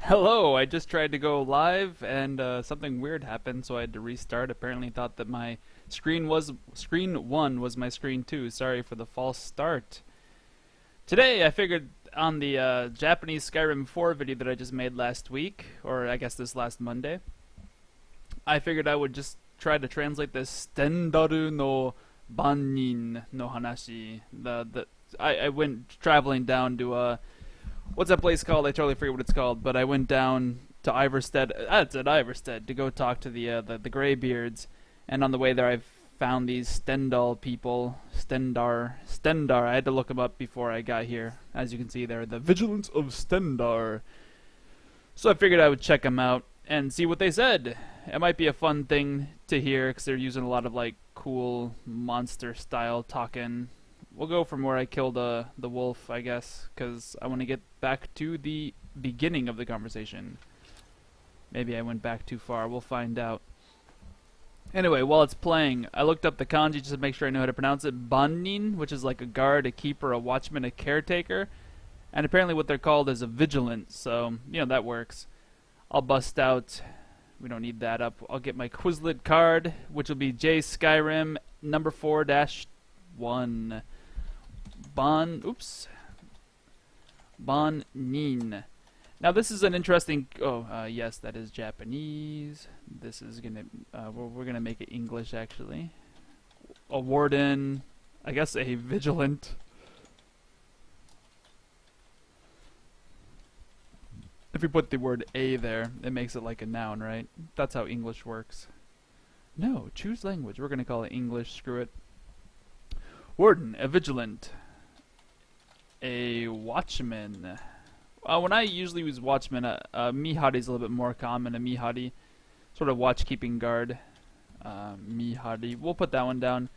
Hello, I just tried to go live and something weird happened, so I had to restart. Apparently thought that my screen 1 was my screen 2. Sorry for the false start. Today I figured on the Japanese Skyrim 4 video that I just made last week, or I guess this last Monday, I figured I would just try to translate this Stendaru no Bannin no Hanashi. I went traveling down to what's that place called? I totally forget what it's called, but I went down to Iverstead. It's at Iverstead to go talk to the Greybeards, and on the way there I found these Stendal people. Stendar. I had to look them up before I got here. As you can see, they're the Vigilance of Stendar. So I figured I would check them out and see what they said. It might be a fun thing to hear because they're using a lot of like cool monster style talking. We'll go from where I killed the wolf, I guess, because I want to get back to the beginning of the conversation. Maybe I went back too far. We'll find out. Anyway, while it's playing, I looked up the kanji just to make sure I know how to pronounce it. Bannin, which is like a guard, a keeper, a watchman, a caretaker. And apparently what they're called is a vigilant, so, that works. I'll bust out. We don't need that up. I'll get my Quizlet card, which will be J.Skyrim number 4-1. Bannin. Now this is an interesting. Yes, that is Japanese. This is gonna. We're gonna make it English actually. A warden, I guess a vigilant. If we put the word a there, it makes it like a noun, right? That's how English works. No, choose language. We're gonna call it English. Screw it. Warden, a vigilant. A watchman. When I usually use watchman, Mihari is a little bit more common. A Mihari, sort of watch-keeping guard. Mihari. We'll put that one down.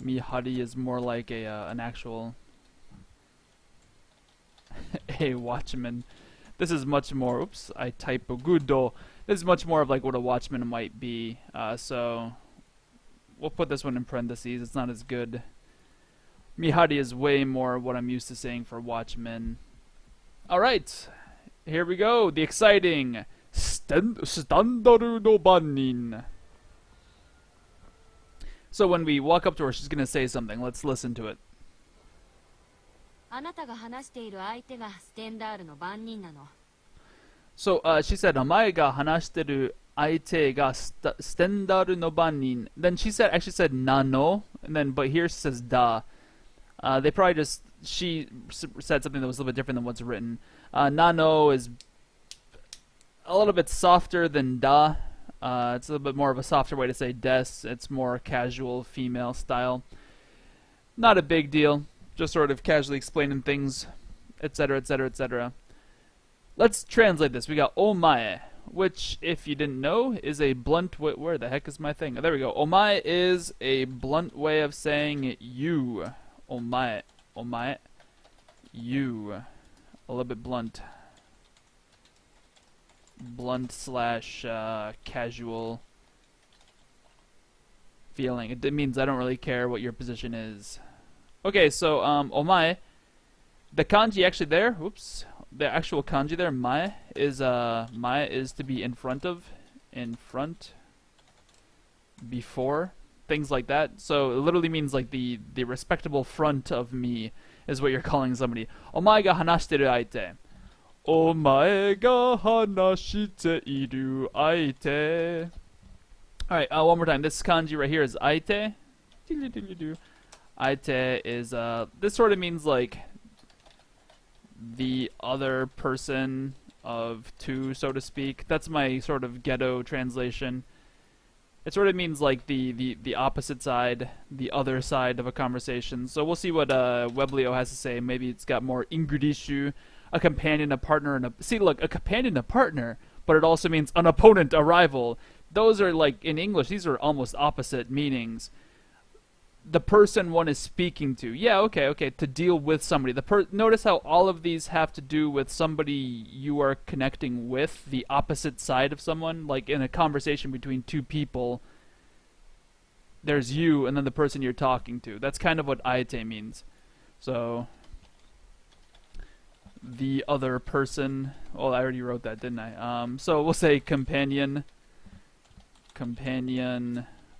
Mihari is more like an actual a watchman. This is much more. Oops, I type gudo. This is much more of like what a watchman might be. So we'll put this one in parentheses. It's not as good. Mihari is way more what I'm used to saying for watchmen. Alright, here we go. The exciting Standaru no Bannin. So when we walk up to her, she's going to say something. Let's listen to it. So she said, "Omae ga hanashiteru aite ga Stendaru no Bannin." Then she actually said "nano," and then but here she says "da." They probably just, she said something that was a little bit different than what's written. Nano is a little bit softer than da. It's a little bit more of a softer way to say des. It's more casual, female style. Not a big deal. Just sort of casually explaining things, etc., etc., etc. Let's translate this. We got omae, which, if you didn't know, is a blunt way. Where the heck is my thing? Oh, there we go. Omae is a blunt way of saying you. Omae, you. A little bit blunt. Blunt slash casual feeling. It means I don't really care what your position is. Okay, so omae. The kanji actually there. Oops. The actual kanji there, mae is to be in front of, in front, before. Things like that. So it literally means like the respectable front of me is what you're calling somebody. Omae ga hanashiteru aite. Omae ga hanashite iru aite. Alright, one more time. This kanji right here is aite. Aite is this sort of means like the other person of two, so to speak. That's my sort of ghetto translation. It sort of means like the opposite side, the other side of a conversation. So we'll see what Weblio has to say. Maybe it's got more Ingridishu, a companion, a partner, and a companion, a partner, but it also means an opponent, a rival. Those are like, in English, these are almost opposite meanings. The person one is speaking to. Yeah, okay, to deal with somebody. Notice how all of these have to do with somebody you are connecting with, the opposite side of someone. Like in a conversation between two people, there's you and then the person you're talking to. That's kind of what aite means. So the other person. Oh, I already wrote that, didn't I? So we'll say companion,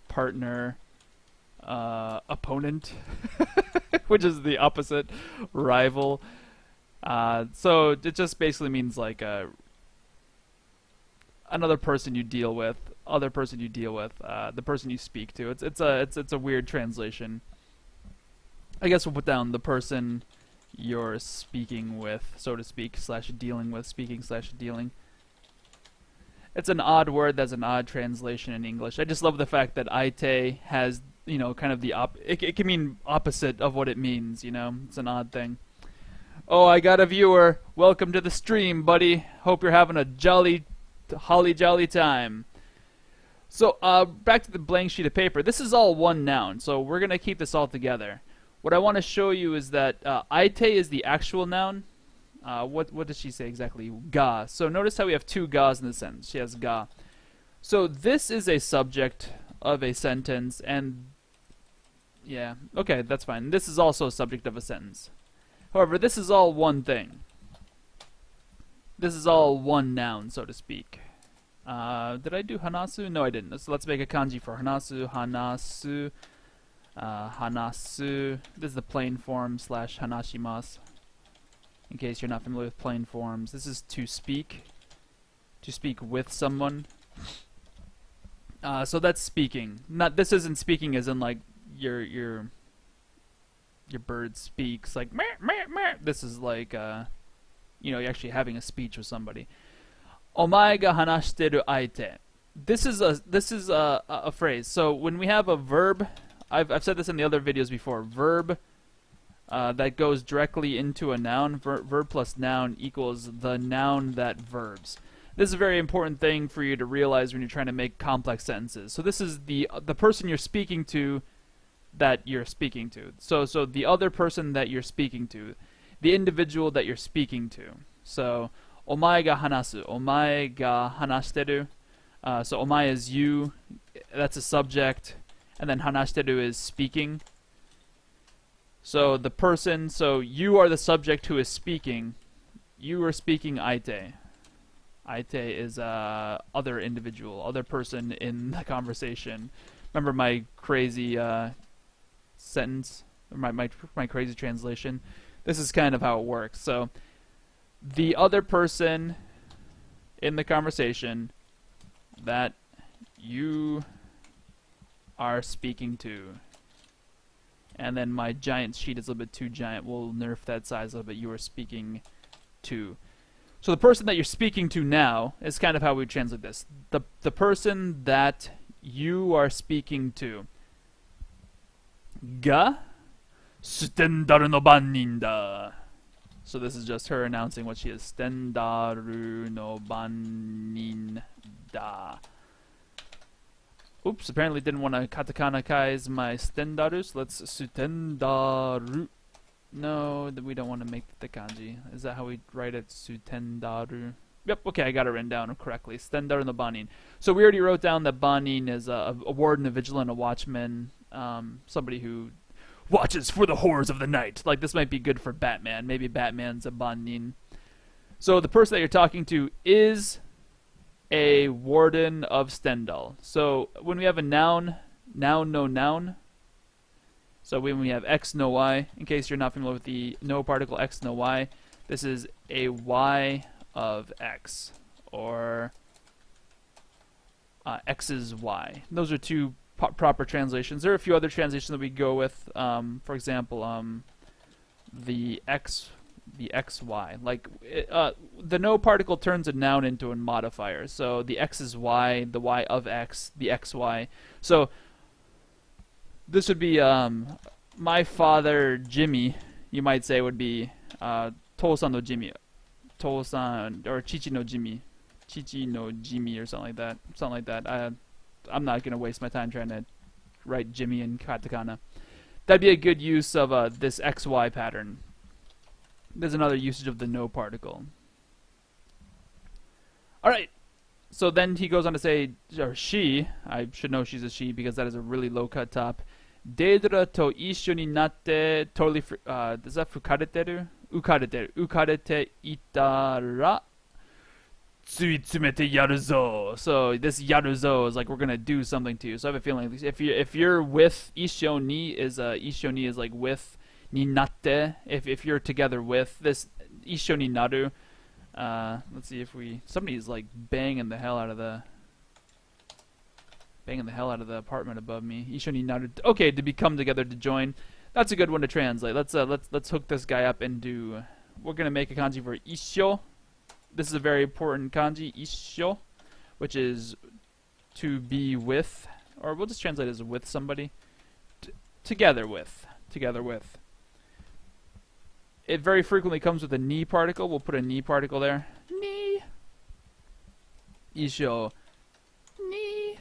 partner, opponent, which is the opposite, rival. So it just basically means like another person you deal with, other person you deal with, the person you speak to. It's a weird translation. I guess we'll put down the person you're speaking with, so to speak, slash dealing with, speaking slash dealing. It's an odd word. That's an odd translation in English. I just love the fact that aite has, kind of the it can mean opposite of what it means, It's an odd thing. Oh, I got a viewer. Welcome to the stream, buddy. Hope you're having a holly jolly time. So, back to the blank sheet of paper. This is all one noun, so we're going to keep this all together. What I want to show you is that aite is the actual noun. What does she say exactly? Ga. So notice how we have two gas in the sentence. She has ga. So this is a subject of a sentence, and yeah, okay, that's fine. This is also a subject of a sentence. However, this is all one thing. This is all one noun, so to speak. Did I do hanasu? No, I didn't. So let's make a kanji for hanasu. Hanasu. Hanasu. This is the plain form slash hanashimasu. In case you're not familiar with plain forms, this is to speak. To speak with someone. So that's speaking. This isn't speaking as in like your bird speaks like meh, meh, meh. This is like you're actually having a speech with somebody. Omae ga hanashiteru aite. This is a phrase. So when we have a verb, I've said this in the other videos before. Verb that goes directly into a noun. Verb plus noun equals the noun that verbs. This is a very important thing for you to realize when you're trying to make complex sentences. So this is the person you're speaking to that you're speaking to. So the other person that you're speaking to, the individual that you're speaking to. So omae ga hanasu, omae ga hanashiteru. So omae is you, that's a subject, and then hanashiteru is speaking. So the person, so you are the subject who is speaking. You are speaking aite. Aite is other individual, other person in the conversation. Remember my crazy sentence, or my crazy translation? This is kind of how it works. So the other person in the conversation that you are speaking to. And then my giant sheet is a little bit too giant. We'll nerf that size a little bit. You are speaking to. So the person that you're speaking to now is kind of how we translate this. The person that you are speaking to. Ga Stendaru no bannin da. So this is just her announcing what she is. Stendaru no bannin da. Oops, apparently didn't want to katakana-kaize my stendaru, so let's sutendaru. No, we don't want to make the kanji. Is that how we write it? Sutendaru. Yep, okay, I got it written down correctly. Stendaru no bannin. So we already wrote down that bannin is a warden, a vigilant, a watchman, somebody who watches for the horrors of the night. Like, this might be good for Batman. Maybe Batman's a bannin. So the person that you're talking to is a warden of Stendal. So when we have a noun no noun. So when we have x no y, in case you're not familiar with the no particle x no y, this is a y of x, or x is y. Those are two proper translations. There are a few other translations that we go with. For example, the xy. Like, the no particle turns a noun into a modifier. So the x is y, the y of x, the xy. So this would be my father Jimmy, you might say, would be Tosan no Jimmy. Tosan, or Chichi no Jimmy. Chichi no Jimmy, or something like that. I'm not going to waste my time trying to write Jimmy in katakana. That'd be a good use of this xy pattern. There's another usage of the no particle. Alright, so then he goes on to say, or she, I should know she's a she because that is a really low cut top. Deidra to issho ni natte totally, is that fukareteru? Ukareteru. Ukarete itara tsuitsumete yaruzo. So this yaruzo is like we're gonna do something to you. So I have a feeling if you're with isho ni is like with ni natte. If you're together with this isho ni naru. Let's see if somebody's like banging the hell out of the apartment above me. Isho ni naru. Okay, to become together, to join. That's a good one to translate. Let's hook this guy up and do. We're gonna make a kanji for isho. This is a very important kanji, isho, which is to be with, or we'll just translate it as with somebody. Together with. It very frequently comes with a ni particle. We'll put a ni particle there. Ni. Isho. Ni.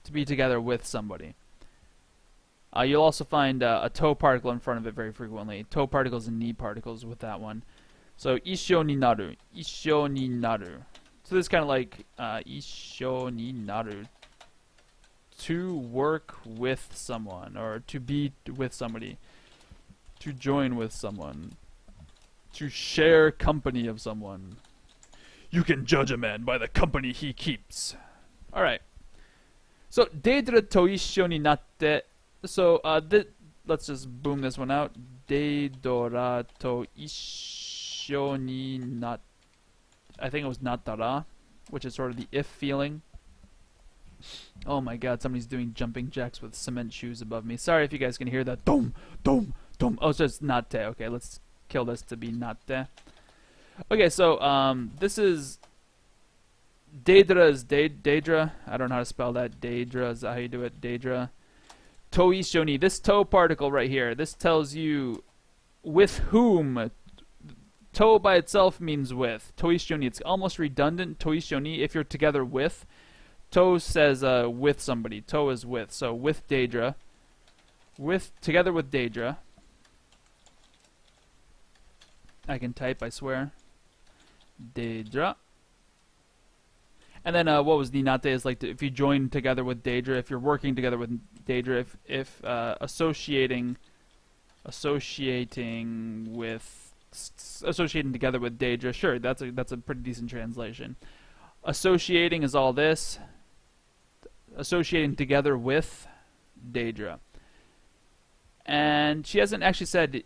To be together with somebody. You'll also find a to particle in front of it very frequently. To particles and ni particles with that one. So, isho ni naru. Isho ni naru. So this is kind of like isho ni naru. To work with someone, or to be with somebody. To join with someone. To share company of someone. You can judge a man by the company he keeps. Alright. So, deidra to isho ni natte. So, let's just boom this one out. Deidora to isho ni nat. I think it was natara, which is sort of the if feeling. Oh my god, somebody's doing jumping jacks with cement shoes above me. Sorry if you guys can hear that. Dom, dom, dom. Oh, so it's natte. Okay, let's kill this to be natte. Okay, so, this is. Deidra is Deidra. I don't know how to spell that. Deidra is how you do it. Deidra. To isho ni. This to particle right here. This tells you with whom. To by itself means with. To isho ni. It's almost redundant. To isho ni. If you're together with. To says with somebody. To is with. So with Deidra. Together with Deidra. I can type, I swear. Deidra. And then what was ninate is like if you join together with Deidra, if you're working together with Deidra, if associating together with Deidra, sure, that's a pretty decent translation. Associating is all this. Associating together with Deidra. And she hasn't actually said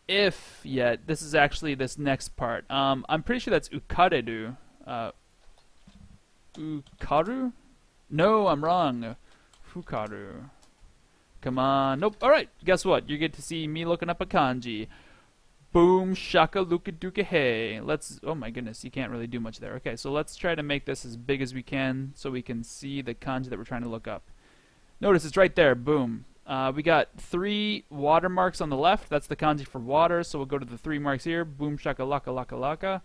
if yet. This is actually this next part. I'm pretty sure that's ukareru. Ukaru? No, I'm wrong. Fukaru. Come on. Nope. Alright, guess what? You get to see me looking up a kanji. Boom, shaka, luka, duka, hey. Oh my goodness, you can't really do much there. Okay, so let's try to make this as big as we can so we can see the kanji that we're trying to look up. Notice it's right there. Boom. We got 3 watermarks on the left. That's the kanji for water, so we'll go to the 3 marks here. Boom, shaka, laka, laka, laka.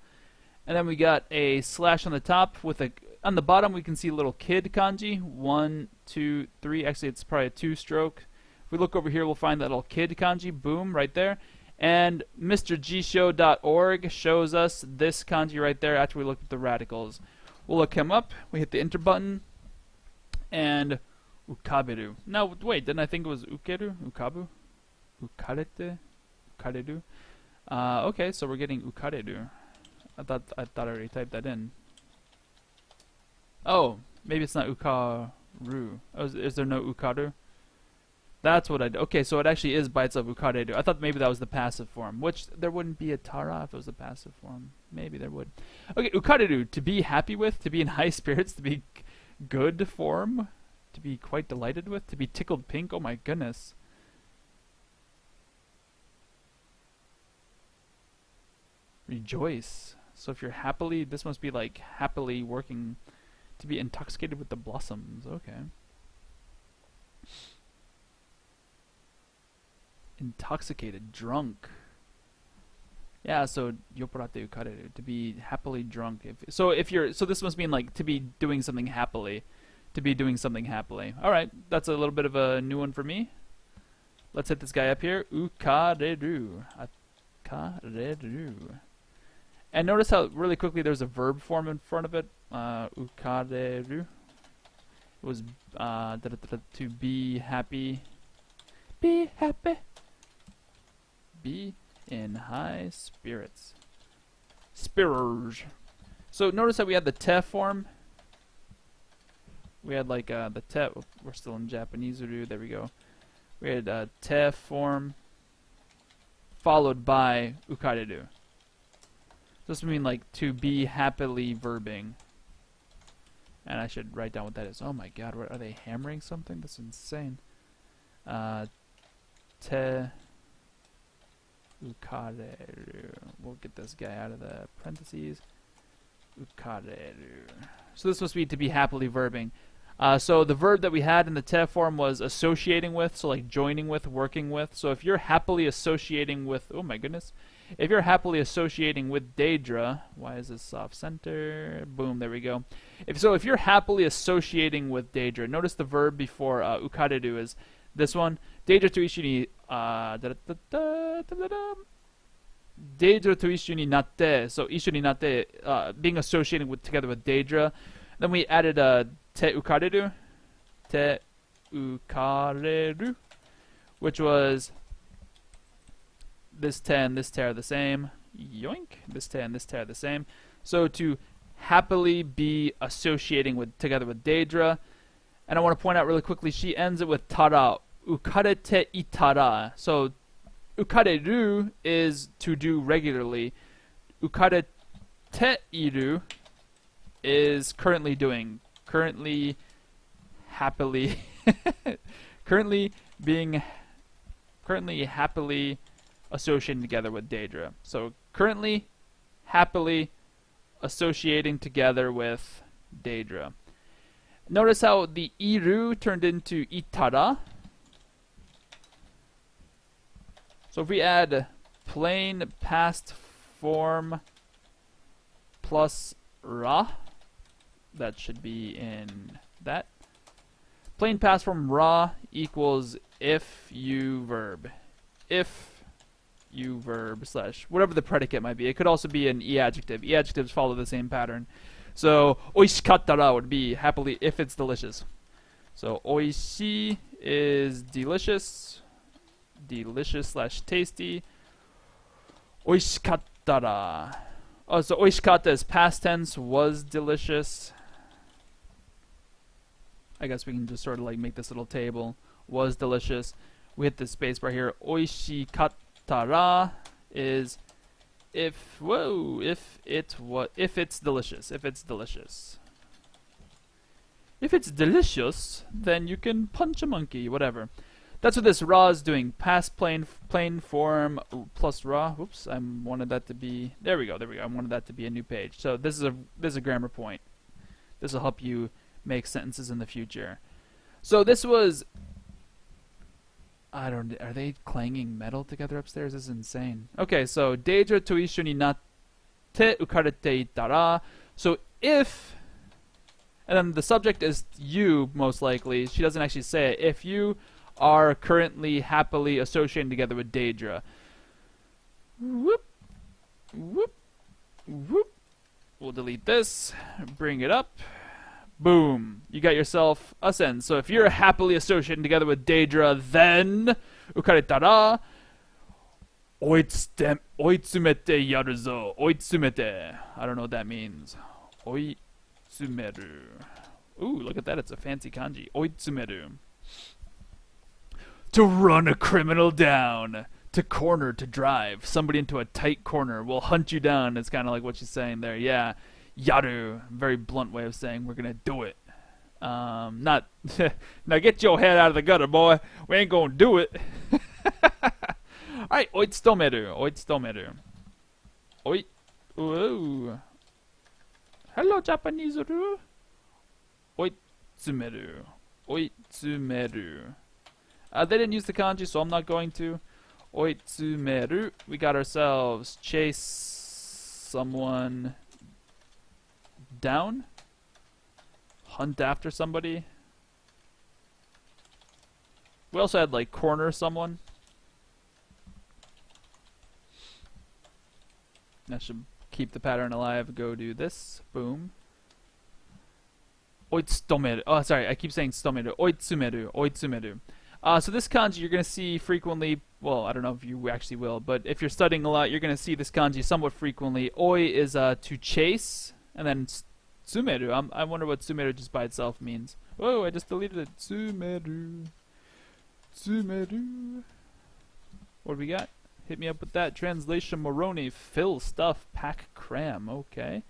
And then we got a slash on the top with on the bottom we can see a little kid kanji. 1, 2, 3. Actually, it's probably a 2-stroke. If we look over here, we'll find that little kid kanji. Boom, right there. And MrGshow.org shows us this kanji right there after we look at the radicals. We'll look him up. We hit the enter button. And ukaberu. Now, wait, didn't I think it was ukeru? Ukabu? Ukarete? Ukareru? Okay, so we're getting ukareru. I thought I already typed that in. Oh, maybe it's not ukaru. Oh, is there no ukaru? That's what I do. Okay, so it actually is by itself ukareru. I thought maybe that was the passive form, which there wouldn't be a tara if it was the passive form. Maybe there would. Okay, ukareru, to be happy with, to be in high spirits, to be good form, to be quite delighted with, to be tickled pink. Oh my goodness. Rejoice. So if you're happily, this must be like happily working, to be intoxicated with the blossoms. Okay. Intoxicated, drunk. Yeah, so yoporate ukareru, to be happily drunk. So this must mean like to be doing something happily. To be doing something happily. Alright, that's a little bit of a new one for me. Let's hit this guy up here. Ukareru. Ukareru. And notice how really quickly there's a verb form in front of it. Ukareru. It was to be happy. Be happy. be in high spirits. Spirage. So notice that we had the te form. We had like the te. We're still in Japanese. There we go. We had te form followed by ukareru. This would mean like to be happily verbing. And I should write down what that is. Oh my god, what, are they hammering something? That's insane. Te ukareru. We'll get this guy out of the parentheses. Ukareru. So this must be to be happily verbing. So the verb that we had in the te form was associating with, so like joining with, working with. So if you're happily associating with, oh my goodness, if you're happily associating with Daedra, why is this off center? Boom, there we go. If you're happily associating with Daedra, notice the verb before ukareru is this one. Daedra to ishu ni Daedra to ishu ni natte. So ishu ni natte, being associated with together with Daedra. Then we added te ukareru, which was this te and this te are the same. Yoink. This te and this te are the same. So to happily be associating with together with Daedra. And I want to point out really quickly, she ends it with tara. Ukarete itara. So ukareru is to do regularly. Ukarete iru is currently doing. Currently happily currently happily associating together with Daedra. So currently happily associating together with Daedra. Notice how the iru turned into itara. So if we add plain past form plus ra, that should be in that. Plain past form ra equals if you verb. If you verb slash whatever the predicate might be. It could also be an e-adjective. E-adjectives follow the same pattern. So oishikattara would be happily if it's delicious. So oishi is delicious. Delicious slash tasty. Oishikattara. Oh, so oishikatta is past tense, was delicious. I guess we can just sort of like make this little table. Was delicious. We hit the space bar here. Oishikattara is if it's delicious. If it's delicious. If it's delicious, then you can punch a monkey. Whatever. That's what this ra is doing. Past plain form plus ra. Whoops, I wanted that to be. There we go. I wanted that to be a new page. So this is a grammar point. This will help you make sentences in the future. So this was. I don't. Are they clanging metal together upstairs? This is insane. Okay, so Daedra to ishu ni natte ukarete itara. So if, and then the subject is you most likely. She doesn't actually say it. If you are currently happily associating together with Daedra. Whoop, whoop, whoop. We'll delete this, bring it up. Boom. You got yourself a sentence. So if you're happily associating together with Daedra, then ukaretara oitsumete yaruzo. Oitsumete. I don't know what that means. Oitsumeru. Ooh, look at that. It's a fancy kanji. Oitsumeru. To run a criminal down. To corner, to drive. Somebody into a tight corner will hunt you down. It's kind of like what she's saying there. Yeah. Yaru. Very blunt way of saying we're going to do it. Not. Now get your head out of the gutter, boy. We ain't going to do it. Alright. Oitsumeru. Oitsumeru. Oit. Ooh. Hello, Japanese. Oitsumeru. Oitsumeru. They didn't use the kanji, so I'm not going to. Oitsumeru. We got ourselves chase someone down. Hunt after somebody. We also had like corner someone. That should keep the pattern alive. Go do this. Boom. Oitsumeru. Oh, sorry. I keep saying stomeru. Oitsumeru. Oitsumeru. So this kanji you're going to see frequently. Well, I don't know if you actually will, but if you're studying a lot, you're going to see this kanji somewhat frequently. Oi is to chase, and then tsumeru. I wonder what tsumeru just by itself means. Whoa, I just deleted it. Tsumeru. Tsumeru. What do we got? Hit me up with that. Translation Moroni. Fill, stuff, pack, cram. Okay.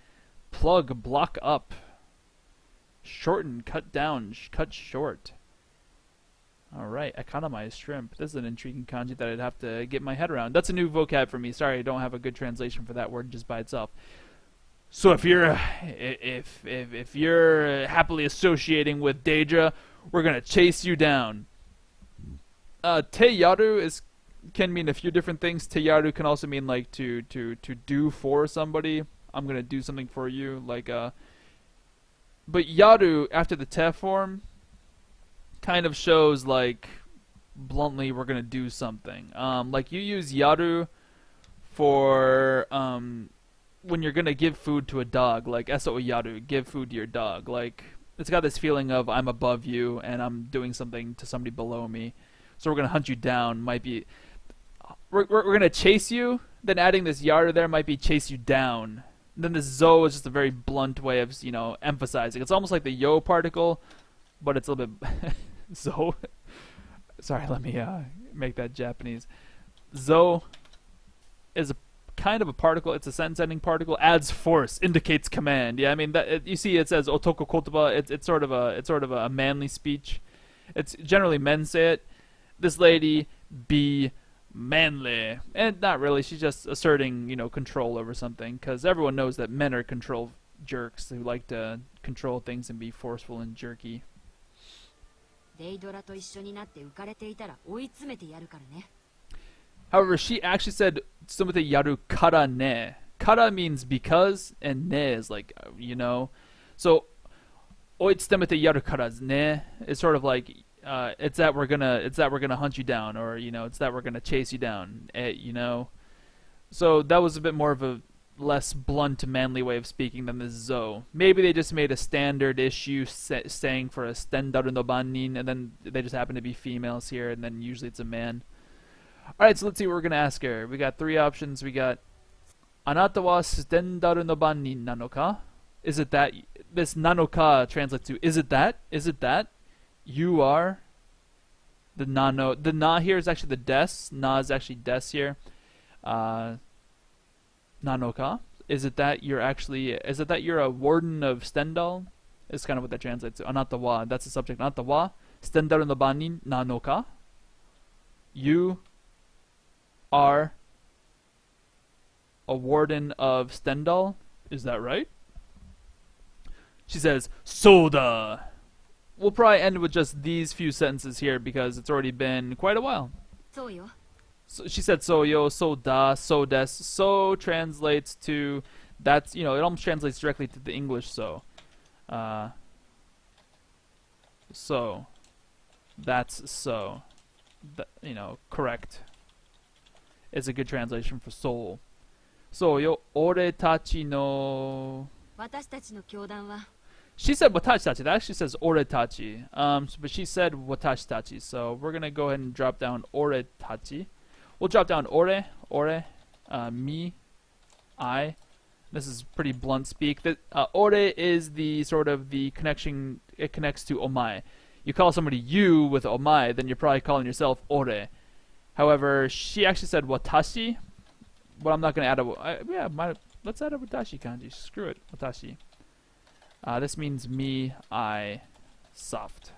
Plug, block up. Shorten, cut down, cut short. Alright, economize shrimp. This is an intriguing kanji that I'd have to get my head around. That's a new vocab for me. Sorry, I don't have a good translation for that word just by itself. So if you're if you're happily associating with Deidre, we're gonna chase you down. Teyaru can mean a few different things. Teyaru can also mean like to do for somebody. I'm gonna do something for you, like but yaru after the te form kind of shows like bluntly we're gonna do something. Like you use yaru for when you're gonna give food to a dog, like eso yaru, give food to your dog. Like it's got this feeling of I'm above you and I'm doing something to somebody below me. So we're gonna hunt you down. Might be we're gonna chase you. Then adding this yaru there might be chase you down. And then this zo is just a very blunt way of emphasizing. It's almost like the yo particle, but it's a little bit zo. Sorry, let me make that Japanese. Zo is a kind of a particle. It's a sentence-ending particle. Adds force, indicates command. Yeah, I mean that. You see, it says otoko kotoba. It's sort of a manly speech. It's generally men say it. This lady be manly, and not really. She's just asserting, control over something. Because everyone knows that men are control jerks who like to control things and be forceful and jerky. However, she actually said sumete yaru kara ne. Kara means because, and ne is like, So, oitsumete yaru kara ne is sort of like, it's that we're gonna hunt you down, or it's that we're gonna chase you down. So that was a bit more of a less blunt, manly way of speaking than the zo. Maybe they just made a standard issue saying for a stendaru no bannin, and then they just happen to be females here, and then usually it's a man. Alright, so let's see what we're going to ask her. We got three options. We got, Anata wa stendaru no bannin nanoka? Is it that? This nanoka translates to, is it that? Is it that? You are? The nano. The na here is actually the des. Na is actually des here. Nanoka? Is it that you're a warden of Stendhal? Is kind of what that translates to. Anata wa. That's the subject. Anata wa stendaru no bannin nanoka? You are a warden of Stendhal? Is that right? She says, Soda. We'll probably end with just these few sentences here because it's already been quite a while. So she said so yo, so da, so des. So translates to, that's, it almost translates directly to the English so. So. That's so. Correct. Is a good translation for soul. So yo, ore tachi no. She said watashi tachi. That actually says ore tachi. But she said watashi tachi. So we're gonna go ahead and drop down ore tachi. We'll drop down ore, me, I. This is pretty blunt speak. Ore is the sort of the connection. It connects to omae. You call somebody you with omae, then you're probably calling yourself ore. However, she actually said watashi, but I'm not going to add a... let's add a watashi kanji. Screw it. Watashi. This means me, I, soft.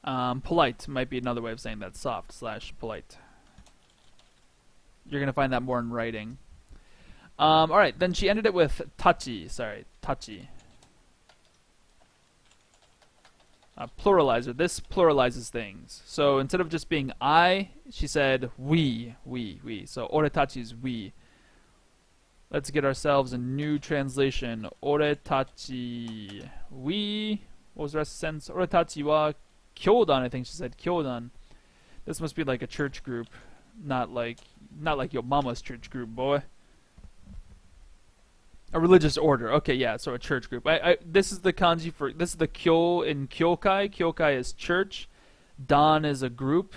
Polite might be another way of saying that. Soft / polite. You're going to find that more in writing. Alright, then she ended it with tachi. Sorry, tachi. Pluralizer. This pluralizes things. So instead of just being I, she said we. So oretachi is we. Let's get ourselves a new translation. Oretachi we. What was the rest of the sentence? Oretachi wa kyodan. I think she said kyodan. This must be like a church group, not like your mama's church group, boy. A religious order. Okay, yeah, so a church group. This is the kanji for, this is the kyo in kyokai. Kyokai is church. Dan is a group,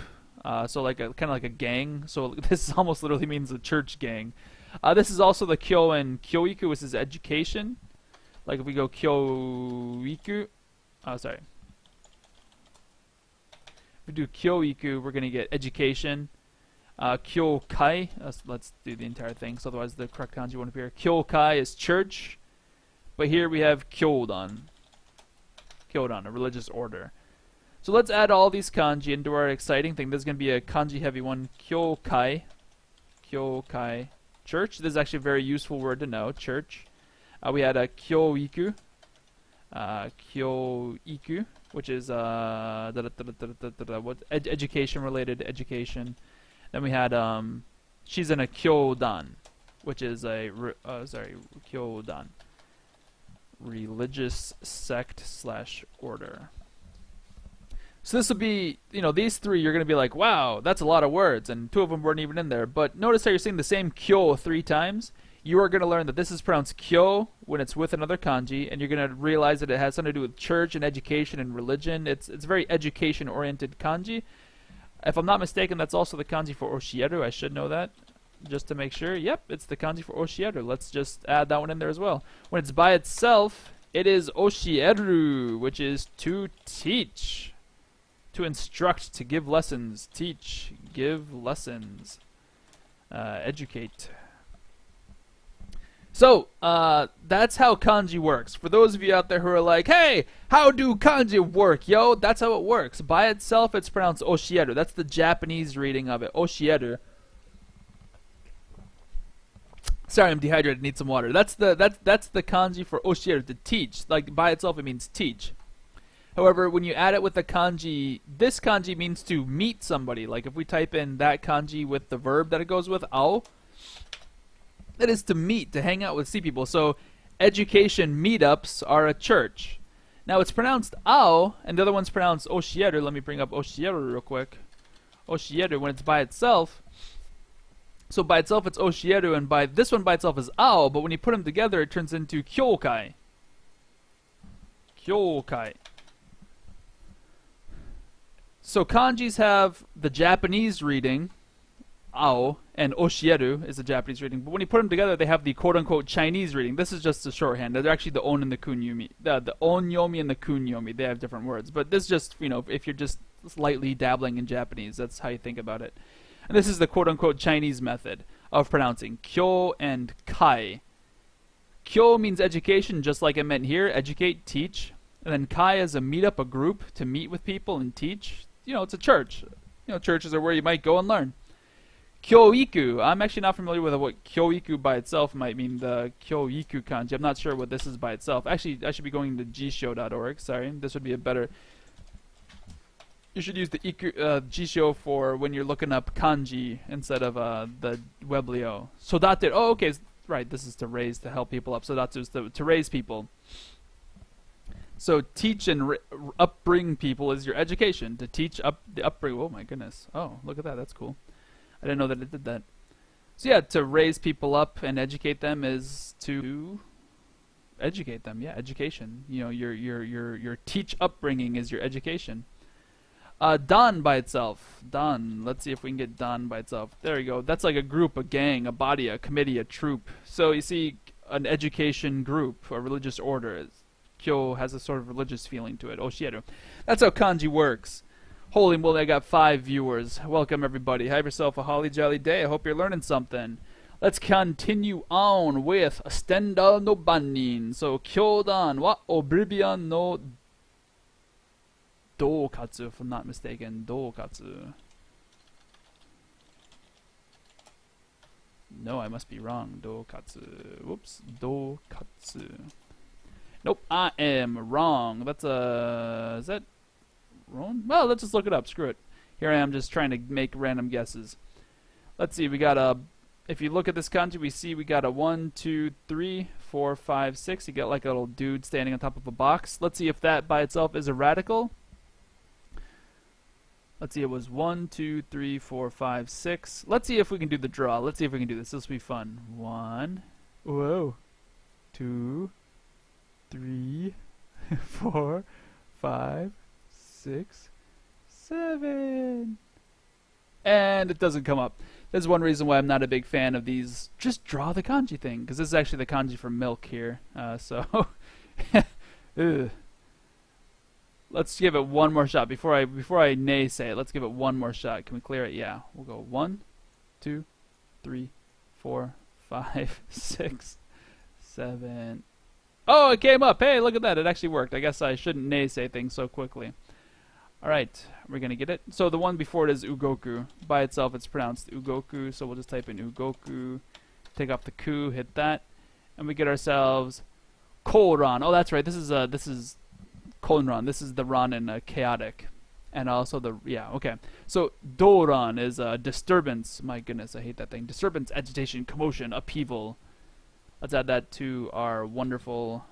so like a kind of like a gang. So this almost literally means a church gang. This is also the kyo and kyoiku, which is education. Like if we go kyoiku, sorry. If we do kyoiku, we're gonna get education. Kyokai, let's do the entire thing, so otherwise the correct kanji won't appear. Kyokai is church, but here we have kyodan. Kyodan, a religious order. So let's add all these kanji into our exciting thing. This is going to be a kanji heavy one. Kyokai. Kyokai. Church. This is actually a very useful word to know. Church. We had a kyoiku. Kyoiku, which is education related education. Then we had she's in a kyodan, which is a kyodan, religious sect / order. So this will be, these three you're going to be like, wow, that's a lot of words, and 2 of them weren't even in there. But notice how you're seeing the same kyo 3 times. You are going to learn that this is pronounced kyo when it's with another kanji, and you're going to realize that it has something to do with church and education and religion. It's very education-oriented kanji. If I'm not mistaken, that's also the kanji for oshieru. I should know that, just to make sure. Yep, it's the kanji for oshieru. Let's just add that one in there as well. When it's by itself, it is oshieru, which is to teach. To instruct, to give lessons, teach, give lessons, educate. So, that's how kanji works. For those of you out there who are like, hey, how do kanji work, yo? That's how it works. By itself, it's pronounced oshieru. That's the Japanese reading of it, oshieru. Sorry, I'm dehydrated, need some water. That's the kanji for oshieru, to teach. Like, by itself, it means teach. However, when you add it with the kanji, this kanji means to meet somebody. Like if we type in that kanji with the verb that it goes with, ao, that is to meet, to hang out with, see people. So education meetups are a church. Now it's pronounced ao, and the other one's pronounced oshieru. Let me bring up oshieru real quick. Oshieru, when it's by itself. So by itself it's oshieru, and by this one by itself is ao, but when you put them together it turns into kyokai. Kyokai. So kanjis have the Japanese reading, ao, and oshieru is the Japanese reading. But when you put them together, they have the quote-unquote Chinese reading. This is just a shorthand. They're actually the on and the kunyomi. The onyomi and the kunyomi. They have different words. But this just, if you're just slightly dabbling in Japanese, that's how you think about it. And this is the quote-unquote Chinese method of pronouncing kyo and kai. Kyo means education, just like it meant here. Educate, teach. And then kai is a meetup, a group, to meet with people and teach. It's a church. Churches are where you might go and learn. Kyoiku. I'm actually not familiar with what kyoiku by itself might mean, the kyoiku kanji. I'm not sure what this is by itself. Actually, I should be going to jisho.org. Sorry. This would be a better... You should use the jisho for when you're looking up kanji instead of the weblio. Sodateru. Oh, okay. Right. This is to raise, to help people up. Sodateru is to raise people. So teach and upbring people is your education. To teach the upbring. Oh my goodness. Oh, look at that. That's cool. I didn't know that it did that. So yeah, to raise people up and educate them is to educate them. Yeah, education. Your teach upbringing is your education. Dan by itself. Dan. Let's see if we can get Dan by itself. There you go. That's like a group, a gang, a body, a committee, a troop. So you see, an education group, a religious order. Kyo has a sort of religious feeling to it. Oshieru. That's how kanji works. Holy moly, I got 5 viewers. Welcome everybody. Have yourself a holly jolly day. I hope you're learning something. Let's continue on with Stenda no Bannin. So Kyodan wa Oblivion no Dokatsu, if I'm not mistaken. Dokatsu. No, I must be wrong. Dokatsu. Whoops. Dokatsu. Nope, I am wrong. That's is that wrong? Well, let's just look it up. Screw it. Here I am just trying to make random guesses. Let's see, we got a... If you look at this kanji, we see we got a 1, 2, 3, 4, 5, 6. You got like a little dude standing on top of a box. Let's see if that by itself is a radical. Let's see, it was 1, 2, 3, 4, 5, 6. Let's see if we can do the draw. Let's see if we can do this. This will be fun. 1. Whoa. 2. 3, 4, 5, 6, 7. And it doesn't come up. There's one reason why I'm not a big fan of these just draw the kanji thing, because this is actually the kanji for milk here. So let's give it one more shot before I naysay it. Let's give it one more shot. Can we clear it? Yeah. We'll go 1, 2, 3, 4, 5, 6, 7. Oh, it came up. Hey, look at that. It actually worked. I guess I shouldn't naysay things so quickly. Alright, we're going to get it. So the one before it is Ugoku. By itself, it's pronounced Ugoku, so we'll just type in Ugoku, take off the ku, hit that, and we get ourselves Koran. Oh, that's right. This is Konran. This is the ran in chaotic. And also the, yeah, okay. So Doran is disturbance. My goodness, I hate that thing. Disturbance, agitation, commotion, upheaval. Let's add that to our wonderful...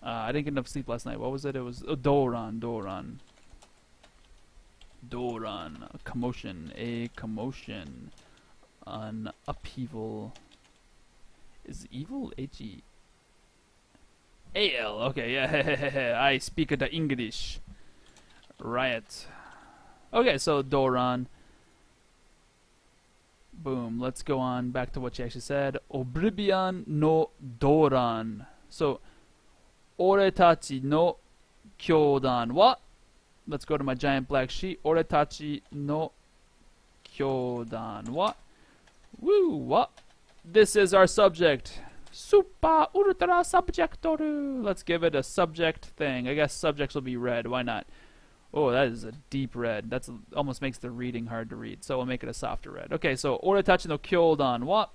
I didn't get enough sleep last night. What was it? It was Doran. A commotion. An upheaval. Is evil H-E-A-L. Okay, yeah. I speak the English. Right. Okay, so Doran. Boom. Let's go on back to what she actually said. Oblivion no Doran. So, Oretachi no kyodan wa. Let's go to my giant black sheet. Oretachi no kyodan wa. Woo, what? This is our subject. Super ultra subjectoru. Let's give it a subject thing. I guess subjects will be red. Why not? Oh, that is a deep red. That's almost makes the reading hard to read. So we'll make it a softer red. Okay, so Oretachi no kyodan wa.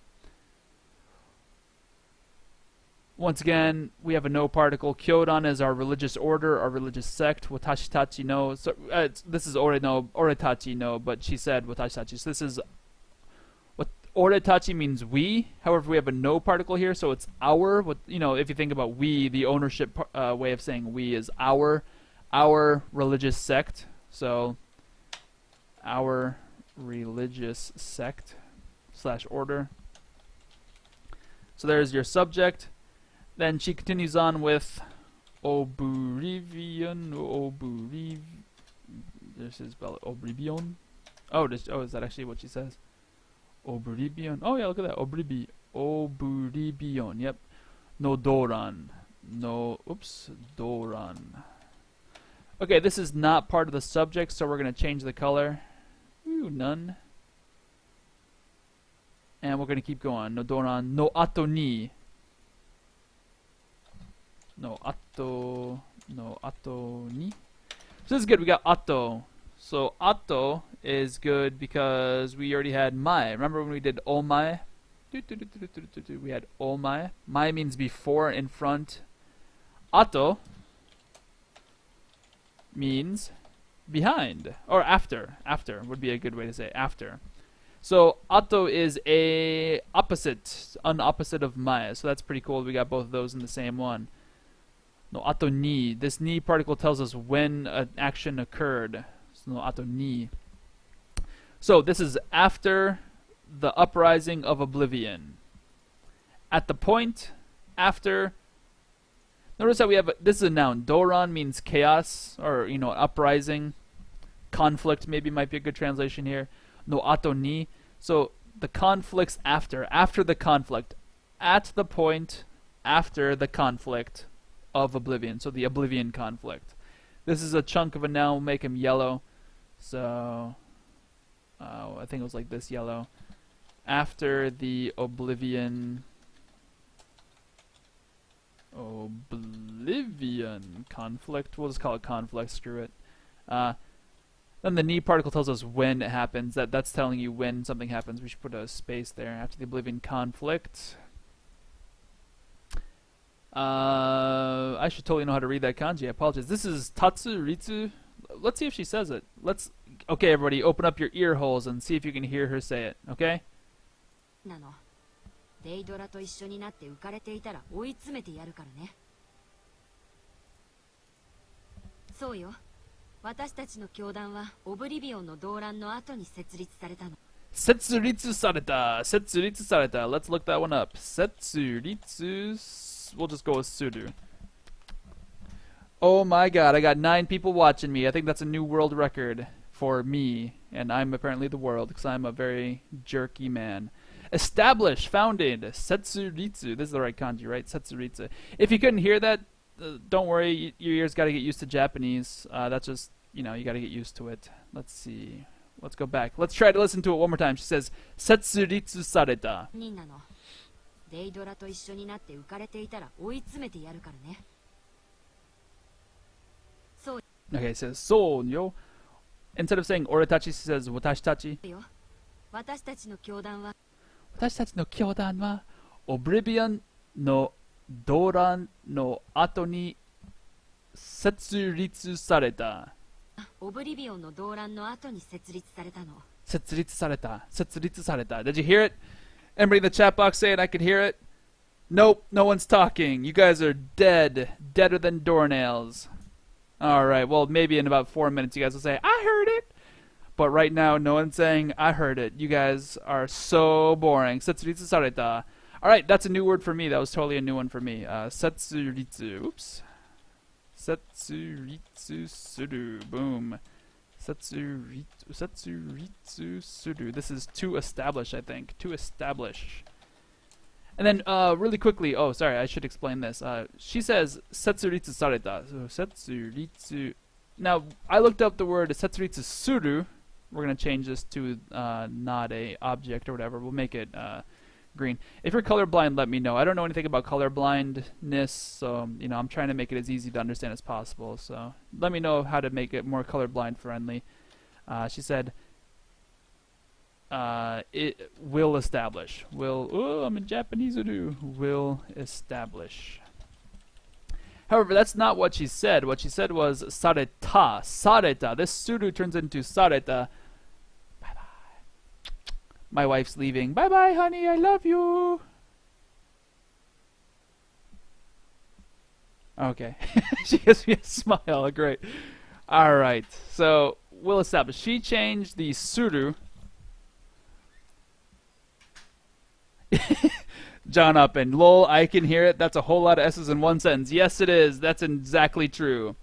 Once again, we have a no particle. Kyodan is our religious order, our religious sect. Watashi tachi no. So, this is oretachi no, but she said watashi tachi. So this is what oretachi means we. However, we have a no particle here, so it's our. What, you know, if you think about we, the ownership way of saying we is our religious sect. So our religious sect / order. So there's your subject. Then she continues on with oblivion. This is spell it oblivion. Oh, is that actually what she says? Oblivion. Oh yeah, look at that. Oblivion. Yep. No Doran. Doran. Okay, this is not part of the subject, so we're gonna change the color. Ooh, none. And we're gonna keep going. No Doran. No ato ni. No ato ni. So this is good. We got ato. So ato is good because we already had mai. Remember when we did omae? We had omae. Mai means before, in front. Ato means behind or after. After would be a good way to say it. After. So ato is an opposite of mai. So that's pretty cool. We got both of those in the same one. No ato ni. This ni particle tells us when an action occurred. So no ato ni. So this is after the uprising of oblivion. At the point after. Notice that we have this is a noun. Doran means chaos or uprising, conflict. Maybe might be a good translation here. No ato ni. So the conflicts after the conflict, at the point after the conflict of oblivion. So the oblivion conflict. This is a chunk of a noun. We'll make him yellow. So I think it was like this, yellow. After the oblivion conflict. We'll just call it conflict. Screw it. Then the ni particle tells us when it happens. That's telling you when something happens. We should put a space there. After the oblivion conflict. I should totally know how to read that kanji. I apologize. This is Tatsu Ritsu. Let's see if she says it. Okay, everybody, open up your ear holes and see if you can hear her say it. Okay? デイドラと一緒になって浮かれていたら追い詰めてやるからね。そうよ。私たちの教団はオブリビオンの動乱の後に設立されたの。設立された。Let's look that one up. 設立. We'll just go with suru. Oh my god, I got 9 people watching me. I think that's a new world record for me. And I'm apparently the world because I'm a very jerky man. Established, founded, Setsuritsu. This is the right kanji, right? Setsuritsu. If you couldn't hear that, don't worry. Your ears got to get used to Japanese. That's just, you got to get used to it. Let's see. Let's go back. Let's try to listen to it one more time. She says, Setsuritsu sareta. 人なの。デイドラと一緒になって浮かれていたら追い詰めてやるからね。そう Okay, it says, so, yo. Instead of saying oratachi, she says, watashitachi. よ。私たちの教団は私たちの教団は、オブリビオンの動乱の後に設立された。オブリビオンの動乱の後に設立されたの。設立された。設立された。Did you hear it? Everybody in the chat box say it. I could hear it. Nope, no one's talking. You guys are dead. Deader than doornails. Alright, well, maybe in about 4 minutes you guys will say, I heard it. But right now, no one's saying, I heard it. You guys are so boring. Setsuritsu sareta. Alright, that's a new word for me. That was totally a new one for me. Setsuritsu. Oops. Setsuritsu suru. Boom. Setsuritsu suru. This is to establish, I think. To establish. And then, really quickly, oh, sorry, I should explain this. She says, Setsuritsu sareta. So, Setsuritsu. Now, I looked up the word Setsuritsu suru. We're going to change this to not a object or whatever. We'll make it green. If you're colorblind, let me know. I don't know anything about colorblindness, so, I'm trying to make it as easy to understand as possible. So, let me know how to make it more colorblind friendly. She said, it will establish. I'm in Japanese. Will establish. However, that's not what she said. What she said was sareta. Sareta. This suru turns into sareta. Bye-bye. My wife's leaving. Bye-bye, honey. I love you. Okay. She gives me a smile. Great. All right. So, we'll establish. She changed the suru. John up and lol, I can hear it. That's a whole lot of S's in one sentence. Yes, it is. That's exactly true.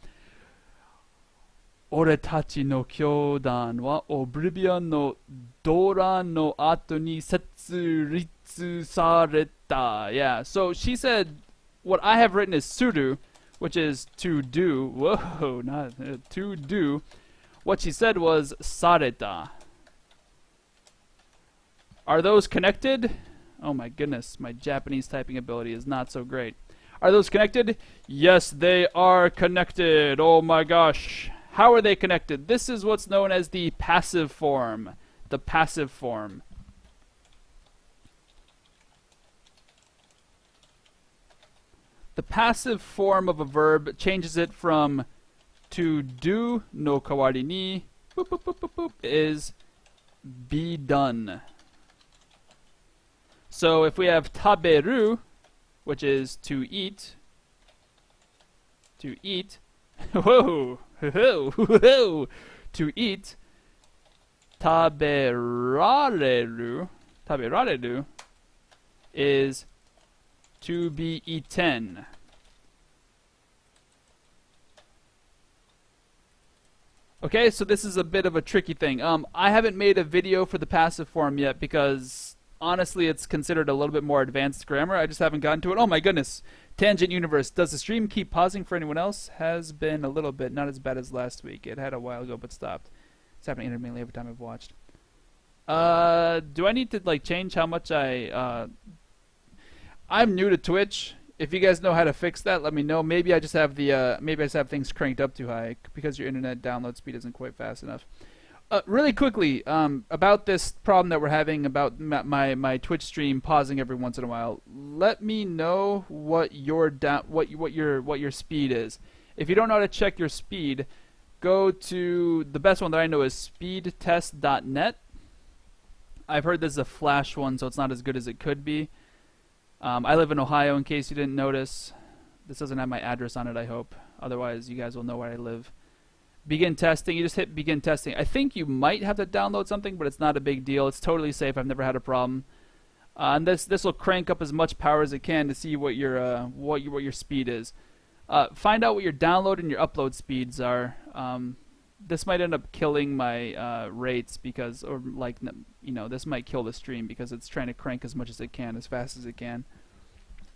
Oretachi no kyodan wa oblivion no doran no ato ni setsuritsu sareta. Yeah, so she said what I have written is suru, which is to do. Whoa, not to do. What she said was sareta. Are those connected? Oh my goodness, my Japanese typing ability is not so great. Are those connected? Yes, they are connected. Oh my gosh. How are they connected? This is what's known as the passive form. The passive form. The passive form of a verb changes it from to do no kawari ni is be done. So if we have taberu, which is to eat, whoa, to eat, taberareru is to be eaten. Okay, so this is a bit of a tricky thing. I haven't made a video for the passive form yet because honestly it's considered a little bit more advanced grammar. I just haven't gotten to it. Oh my goodness. Tangent Universe. Does the stream keep pausing for anyone else? Has been a little bit. Not as bad as last week. It had a while ago but stopped. It's happening intermittently every time I've watched. Do I need to change how much I'm new to Twitch. If you guys know how to fix that, let me know. Maybe I just have things cranked up too high because your internet download speed isn't quite fast enough. Really quickly, about this problem that we're having about my Twitch stream pausing every once in a while. Let me know what your speed is. If you don't know how to check your speed, go to the best one that I know is speedtest.net. I've heard this is a flash one, so it's not as good as it could be. I live in Ohio, in case you didn't notice. This doesn't have my address on it, I hope. Otherwise, you guys will know where I live. Begin testing. You just hit begin testing. I think you might have to download something, but it's not a big deal. It's totally safe. I've never had a problem. And this will crank up as much power as it can to see what your speed is. Find out what your download and your upload speeds are. This might end up killing my rates because, or like, this might kill the stream because it's trying to crank as much as it can, as fast as it can.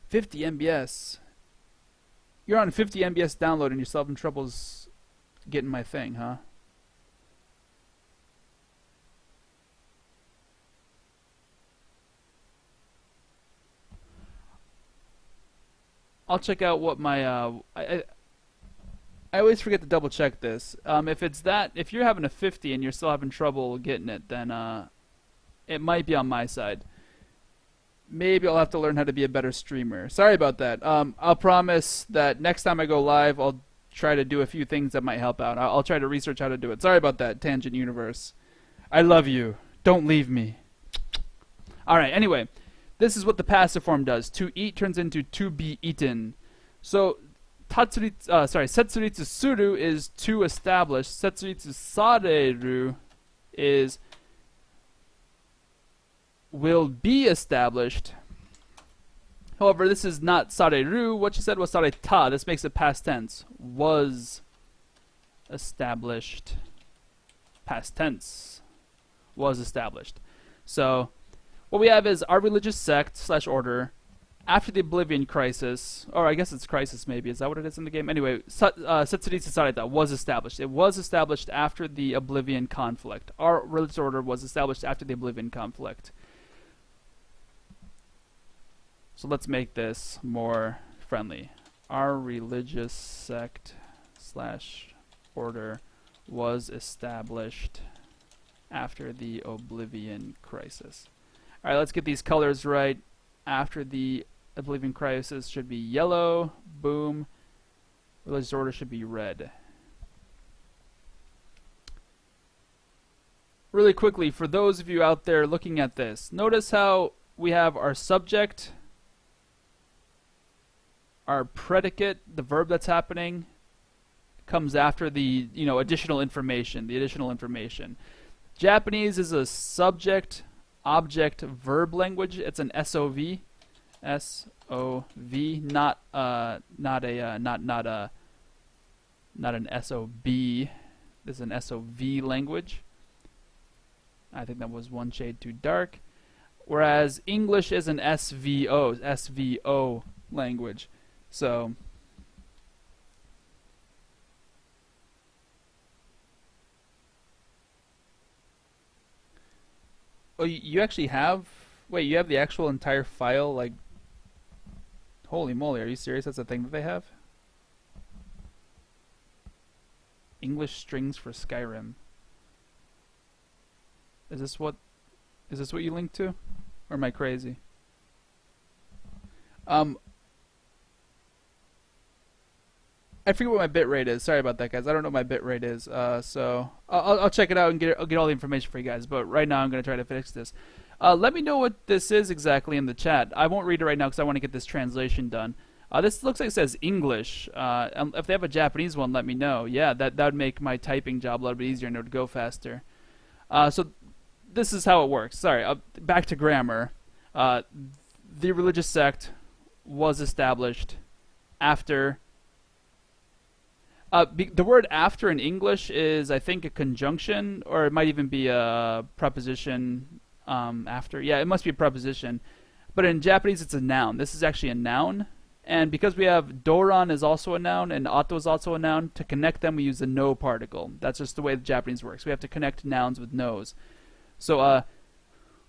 50 MBS. You're on 50 MBS download and you're still having troubles getting my thing, huh? I'll check out what my I always forget to double check this. If you're having a 50 and you're still having trouble getting it, then it might be on my side. Maybe I'll have to learn how to be a better streamer. Sorry about that. I'll promise that next time I go live, I'll try to do a few things that might help out. I'll try to research how to do it. Sorry about that, Tangent Universe. I love you. Don't leave me. Alright, anyway. This is what the passive form does. To eat turns into to be eaten. So, setsuritsu suru is to establish. Setsuritsu sareru is will be established. However, this is not sareru. What you said was sareta. This makes it past tense. Was established. Past tense. Was established. So, what we have is our religious sect / order after the Oblivion Crisis, or I guess it's Crisis maybe. Is that what it is in the game? Anyway, Setsuritsu Sareta was established. It was established after the Oblivion Conflict. Our religious order was established after the Oblivion Conflict. So let's make this more friendly. Our religious sect / order was established after the Oblivion Crisis. Alright, let's get these colors right. After the Oblivion Crisis should be yellow. Boom. Religious order should be red. Really quickly, for those of you out there looking at this, notice how we have our subject, our predicate, the verb that's happening, comes after the additional information. Japanese is a subject object verb language. It's an SOV, not an SOB. This is an SOV language. I think that was one shade too dark. Whereas English is an SVO language. So oh, you actually have... Wait, you have the actual entire file, like... Holy moly, are you serious? That's a thing that they have? English strings for Skyrim. Is this what you linked to? Or am I crazy? I forget what my bitrate is. Sorry about that, guys. I don't know what my bitrate is. So I'll check it out and get all the information for you guys. But right now I'm going to try to fix this. Let me know what this is exactly in the chat. I won't read it right now because I want to get this translation done. This looks like it says English. If they have a Japanese one, let me know. Yeah, that would make my typing job a little bit easier and it would go faster. So this is how it works. Sorry, back to grammar. The religious sect was established after... the word after in English is, I think, a conjunction, or it might even be a preposition after. Yeah, it must be a preposition. But in Japanese, it's a noun. This is actually a noun. And because we have doran is also a noun and ato is also a noun, to connect them, we use the no particle. That's just the way the Japanese works. We have to connect nouns with no's. So,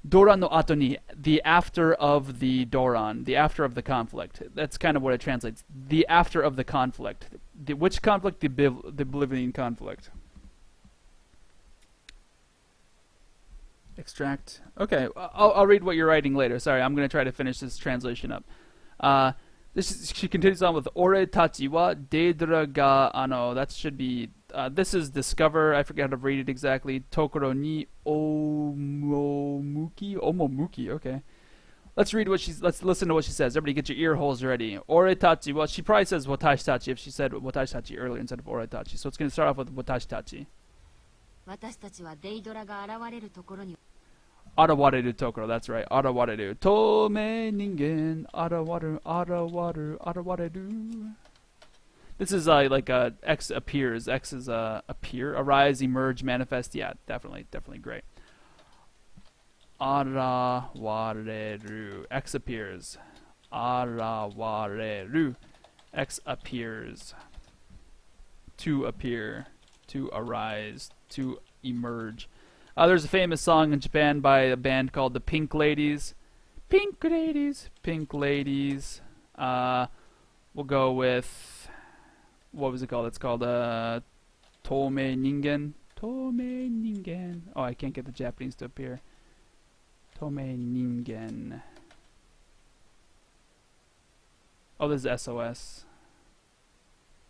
doran no ato ni, the after of the doran, the after of the conflict. That's kind of what it translates. The after of the conflict. Which conflict? The Oblivion conflict. Extract. Okay, I'll read what you're writing later. Sorry, I'm going to try to finish this translation up. She continues on with Ore tachi wa deidara ga that should be this is discover. I forget how to read it exactly. Tokoro ni omomuki. Okay. Let's listen to what she says. Everybody get your ear holes ready. Ore tachi. Well, she probably says watashi tachi if she said watashi tachi earlier instead of ore tachi. So it's going to start off with watashi tachi. 私たちはデイドラが現れるところに Arawareru Tokoro, that's right. Arawareru. Tome ningen. Arawareru. This is like X appears. X is appear, arise, emerge, manifest. Yeah, definitely great. Arawareru. X appears. Arawareru. X appears. To appear. To arise. To emerge. There's a famous song in Japan by a band called the Pink Ladies. Pink Ladies. Pink Ladies. We'll go with... What was it called? It's called Tomei Ningen. Tomei Ningen. Oh, I can't get the Japanese to appear. Tomei Ningen. Oh, this is SOS.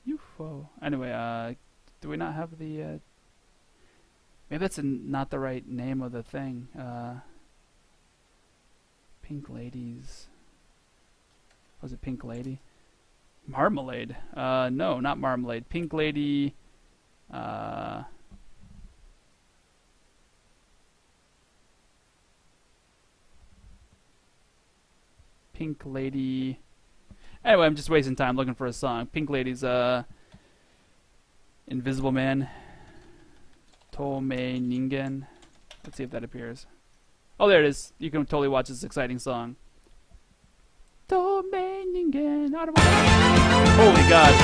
UFO. Anyway, do we not have the... Maybe that's not the right name of the thing. Pink Ladies. Was it Pink Lady? Marmalade. No, not Marmalade. Pink Lady. Pink Lady. Anyway, I'm just wasting time looking for a song. Pink Lady's Invisible Man. Tomei Ningen. Let's see if that appears. Oh, there it is. You can totally watch this exciting song. Tomei Ningen. Holy God.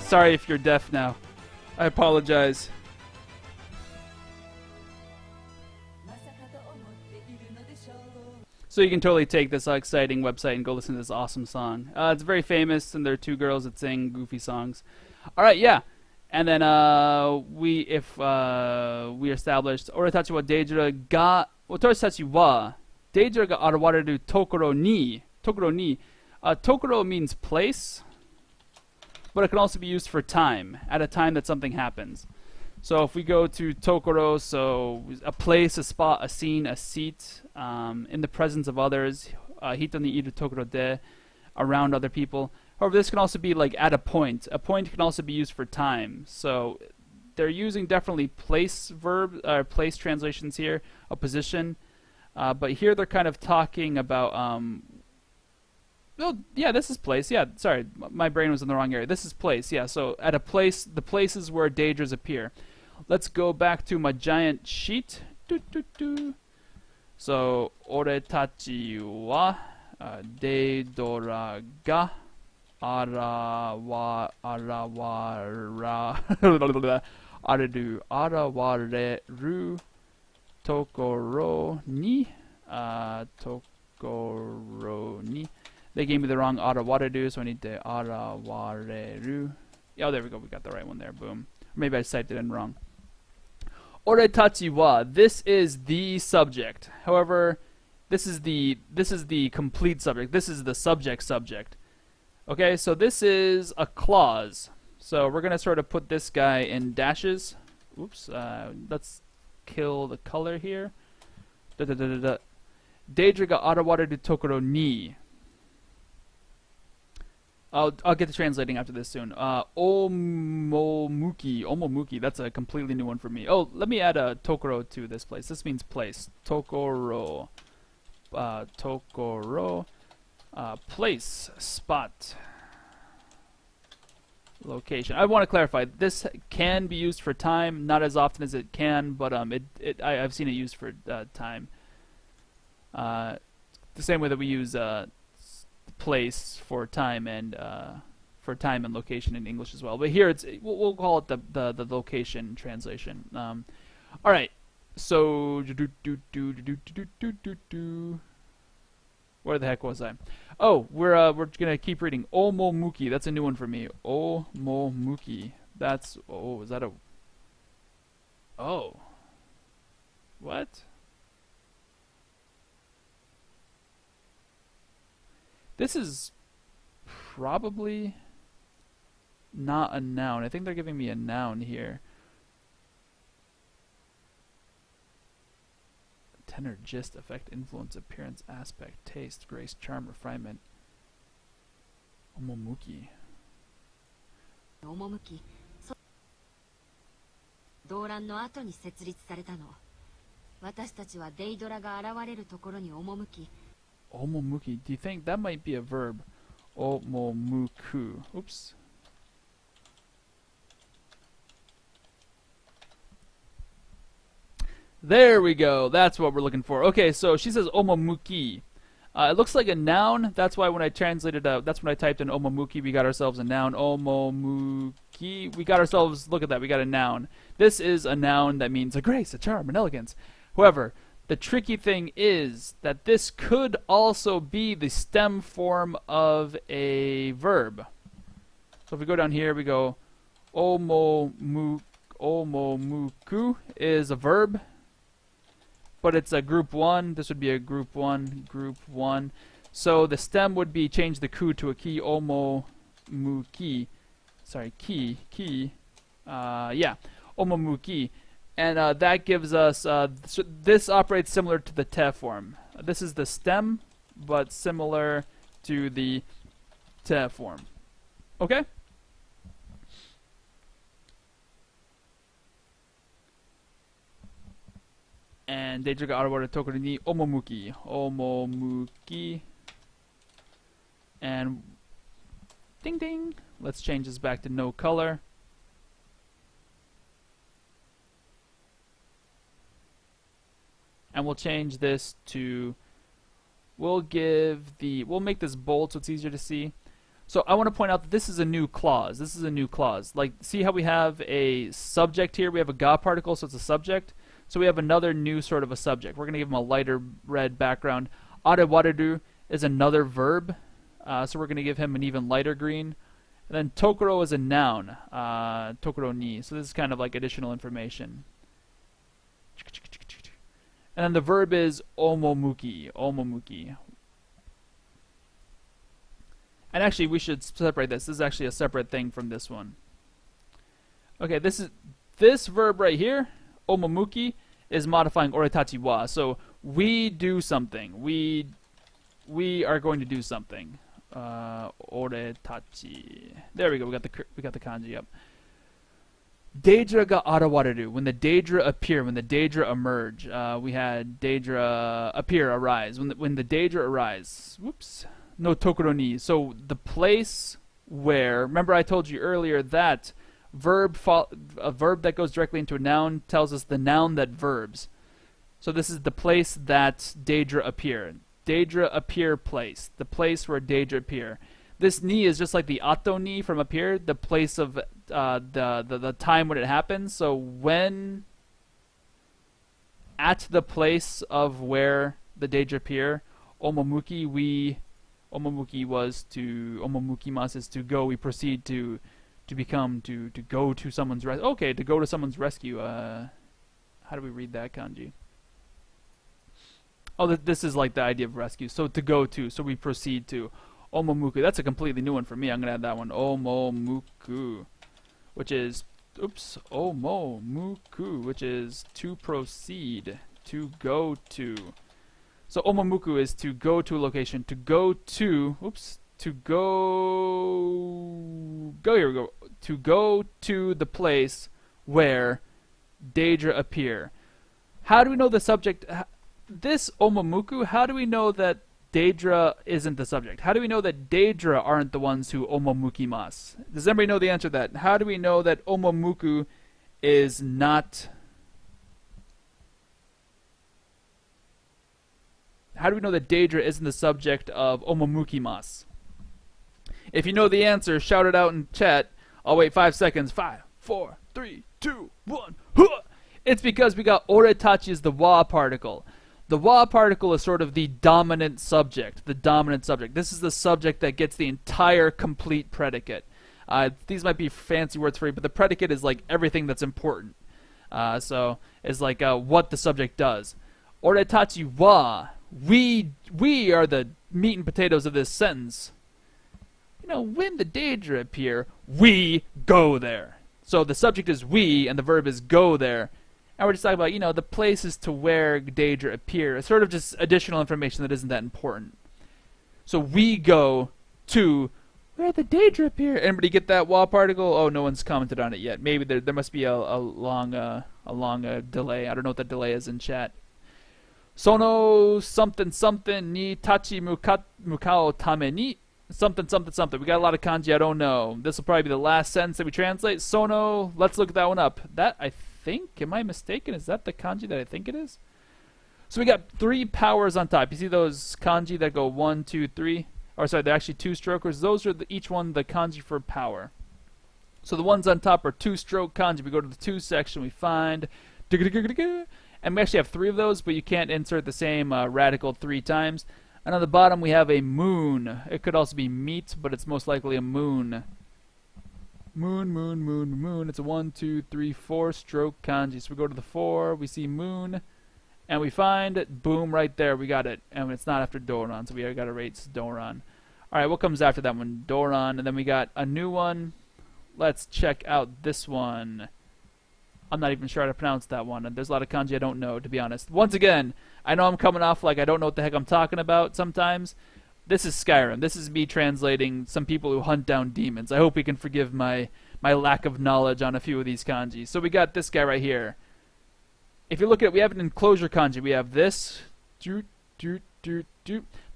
Sorry if you're deaf now. I apologize. So you can totally take this exciting website and go listen to this awesome song. It's very famous, and there are two girls that sing goofy songs. All right, yeah. And then we established Oretachi wa Deidara ga Otoritachi wa Deidara ga arawareru tokoro ni. Tokoro means place, but it can also be used for time, at a time that something happens. So if we go to Tokoro, so a place, a spot, a scene, a seat, in the presence of others, hito ni iru tokoro de, around other people. However, this can also be like at a point. A point can also be used for time. So they're using definitely place place translations here, a position. But here they're kind of talking about, well, yeah, this is place. Yeah, sorry, my brain was in the wrong area. This is place, yeah. So at a place, the places where Daedras appear. Let's go back to my giant sheet. So, Oretachi wa Deidara ga arawareru tokoro ni. Tokoro ni. They gave me the wrong arawareru, so I need to arawareru. Oh, there we go. We got the right one there. Boom. Maybe I typed it in wrong. Oretachi wa. This is the subject. However, this is the complete subject. This is the subject. Okay, so this is a clause. So we're gonna sort of put this guy in dashes. Oops. Let's kill the color here. Deidra ga arawareru tokoro ni. I'll get to translating after this soon. Omomuki. That's a completely new one for me. Oh, let me add a Tokoro to this place. This means place. Tokoro. Place. Spot. Location. I want to clarify. This can be used for time, not as often as it can, but I've seen it used for time. The same way that we use place for time and location in English as well. But here we'll call it the location translation. All right. So where the heck was I? Oh, we're gonna keep reading. Omomuki. That's a new one for me. Omomuki. That's is that a what? This is probably not a noun. I think they're giving me a noun here. Tenor, gist, effect, influence, appearance, aspect, taste, grace, charm, refinement. Omomuki. 動乱の後に設立されたの。私たちはデイドラが現れるところに赴き。Omomuki. Do you think that might be a verb? Omomuku. Oops. There we go. That's what we're looking for. Okay, so she says omomuki. It looks like a noun. That's why when I translated, that's when I typed in omomuki, we got ourselves a noun. Omomuki. We got ourselves, look at that, we got a noun. This is a noun that means a grace, a charm, an elegance. However, the tricky thing is that this could also be the stem form of a verb. So if we go down here, we go omomuku is a verb. But it's a group 1. This would be a group 1. So the stem would be change the ku to a ki, omomuki. Sorry, ki. Yeah, omomuki. And that gives us, so this operates similar to the te form. This is the stem, but similar to the te form. Okay? And Deidra ga arawaru tokoro ni omomuki. Omomuki. And ding ding. Let's change this back to no color. And we'll change this to, we'll make this bold so it's easier to see. So I want to point out that this is a new clause. This is a new clause. Like, see how we have a subject here? We have a ga particle, so it's a subject. So we have another new sort of a subject. We're going to give him a lighter red background. Arewareru is another verb. So we're going to give him an even lighter green. And then tokoro is a noun. Tokoro ni. So this is kind of like additional information. And then the verb is omomuki. Omomuki. And actually, we should separate this. This is actually a separate thing from this one. Okay, this verb right here, omomuki, is modifying oretachi wa. So we do something. We are going to do something. Oretachi. There we go. We got the kanji up. Deidra ga arawareru. When the Deidra appear, when the Deidra emerge. We had Deidra appear, arise. When the Deidra arise. Whoops. No tokoro ni. So the place where, remember I told you earlier that a verb that goes directly into a noun tells us the noun that verbs. So this is the place that Deidra appear. Deidra appear place. The place where Deidra appear. This ni is just like the ato ni from up here, the place of the time when it happens. So when at the place of where the Deidra appear, omomuki omomukimasu is to go. We proceed to become, to go to someone's rescue. Okay, to go to someone's rescue. How do we read that kanji? Oh, this is like the idea of rescue. So to go to. So we proceed to. Omomuku. That's a completely new one for me. I'm going to add that one. Omomuku. Which is, omomuku. Which is to proceed. To go to. So omomuku is to go to a location. To go to, to go to the place where Deidra appear. How do we know the subject? This omomuku, how do we know that Deidra isn't the subject? How do we know that Deidra aren't the ones who omomukimasu? Does anybody know the answer to that? How do we know that omomuku is not... How do we know that Deidra isn't the subject of omomukimasu? If you know the answer, shout it out in chat. I'll wait 5 seconds. 5, 4, 3, 2, 1. It's because we got oretachi is the wa particle. The wa particle is sort of the dominant subject. This is the subject that gets the entire complete predicate. These might be fancy words for you, but the predicate is like everything that's important. So it's like what the subject does. Oretachi wa. We are the meat and potatoes of this sentence. You know, when the Deidra appear, we go there. So the subject is we, and the verb is go there. And we're just talking about, you know, the places to where Deidra appear. It's sort of just additional information that isn't that important. So we go to where the Deidra appear. Anybody get that wa particle? Oh, no one's commented on it yet. Maybe there must be a long delay. I don't know what the delay is in chat. Sono something something ni tachi mukao tame ni something, something, something. We got a lot of kanji I don't know. This will probably be the last sentence that we translate. Sono, let's look that one up. That, I think, am I mistaken? Is that the kanji that I think it is? So we got 3 powers on top. You see those kanji that go 1, 2, 3? Or sorry, they're actually 2-strokers. Those are each one the kanji for power. So the ones on top are 2-stroke kanji. We go to the 2 section, we find, and we actually have 3 of those, but you can't insert the same radical 3 times. And on the bottom we have a moon. It could also be meat, but it's most likely a moon. Moon, moon, moon, moon. It's a 1, 2, 3, 4-stroke kanji. So we go to the 4, we see moon, and we find it. Boom, right there, we got it. And it's not after Doran, so we got to rate Doran. Alright, what comes after that one? Doran, and then we got a new one. Let's check out this one. I'm not even sure how to pronounce that one. And there's a lot of kanji I don't know, to be honest. Once again, I know I'm coming off like I don't know what the heck I'm talking about sometimes. This is Skyrim. This is me translating some people who hunt down demons. I hope you can forgive my lack of knowledge on a few of these kanji. So we got this guy right here. If you look at it, we have an enclosure kanji. We have this.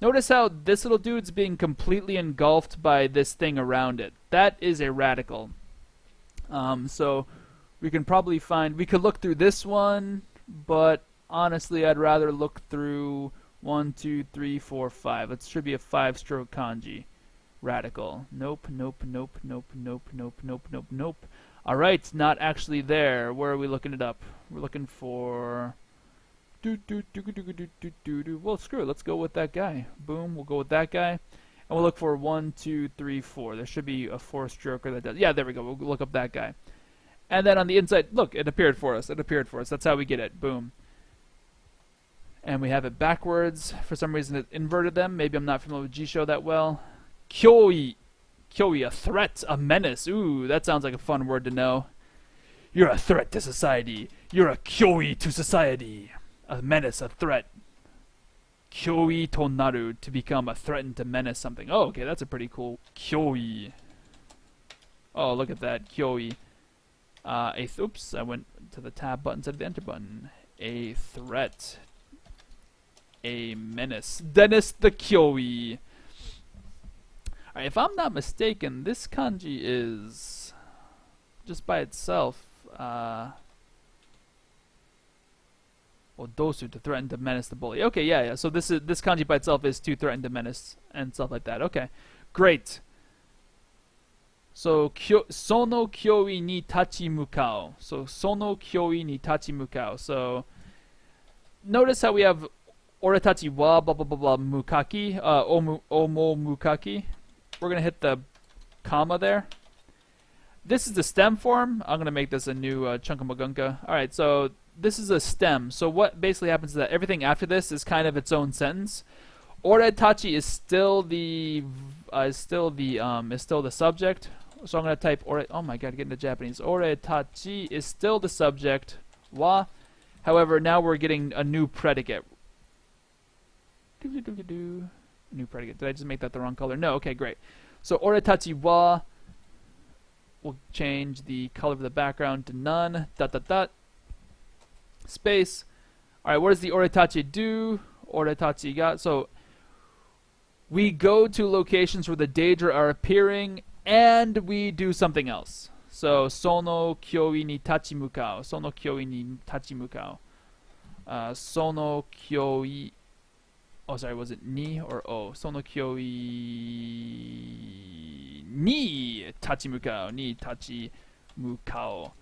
Notice how this little dude's being completely engulfed by this thing around it. That is a radical. So we can probably find, we could look through this one, but honestly I'd rather look through 1, 2, 3, 4, 5. It should be a 5-stroke kanji. Radical. Nope, nope, nope, nope, nope, nope, nope, nope, nope. Alright, not actually there. Where are we looking it up? We're looking for... Well, screw it. Let's go with that guy. Boom, we'll go with that guy. And we'll look for 1, 2, 3, 4. There should be a 4-stroker that does... Yeah, there we go. We'll look up that guy. And then on the inside, look, it appeared for us. It appeared for us. That's how we get it. Boom. And we have it backwards. For some reason it inverted them. Maybe I'm not familiar with Jisho that well. Kyoi. Kyoi, a threat, a menace. Ooh, that sounds like a fun word to know. You're a threat to society. You're a kyoi to society. A menace, a threat. Kyoi to naru, to become a threaten, to menace something. Oh, okay, that's a pretty cool kyoi. Oh, look at that, kyoi. Oops, I went to the tab button instead of the enter button. A threat. A menace. Dennis the kyoi. Alright, if I'm not mistaken, this kanji is just by itself, well, dosu, to threaten, to menace, the bully. Okay, yeah. So this kanji by itself is to threaten, to menace, and stuff like that. Okay, great. So sono kyoi ni tachi mukao. So sono kyoi ni tachi mukao. So notice how we have oretachi wa blah blah blah blah mukaki, omo mukaki. We're gonna hit the comma there. This is the stem form. I'm gonna make this a new chunka. All right, so this is a stem. So what basically happens is that everything after this is kind of its own sentence. Oretachi is still the subject. So I'm gonna type oh my god, get into Japanese. Oretachi is still the subject. Wa. However, now we're getting a new predicate. New predicate. Did I just make that the wrong color? No. Okay, great. So oretachi wa. We'll change the color of the background to none. Dot dot dot. Space. All right. What does the oretachi do? Oretachi ga. So we go to locations where the Daedra are appearing, and we do something else. So sono kyoi ni tachimukao. Sono kyoi ni tachimukao. Sono kyoi. Oh, sorry, was it ni or o? Sono kyoi ni tachimukao. Ni tachimukao.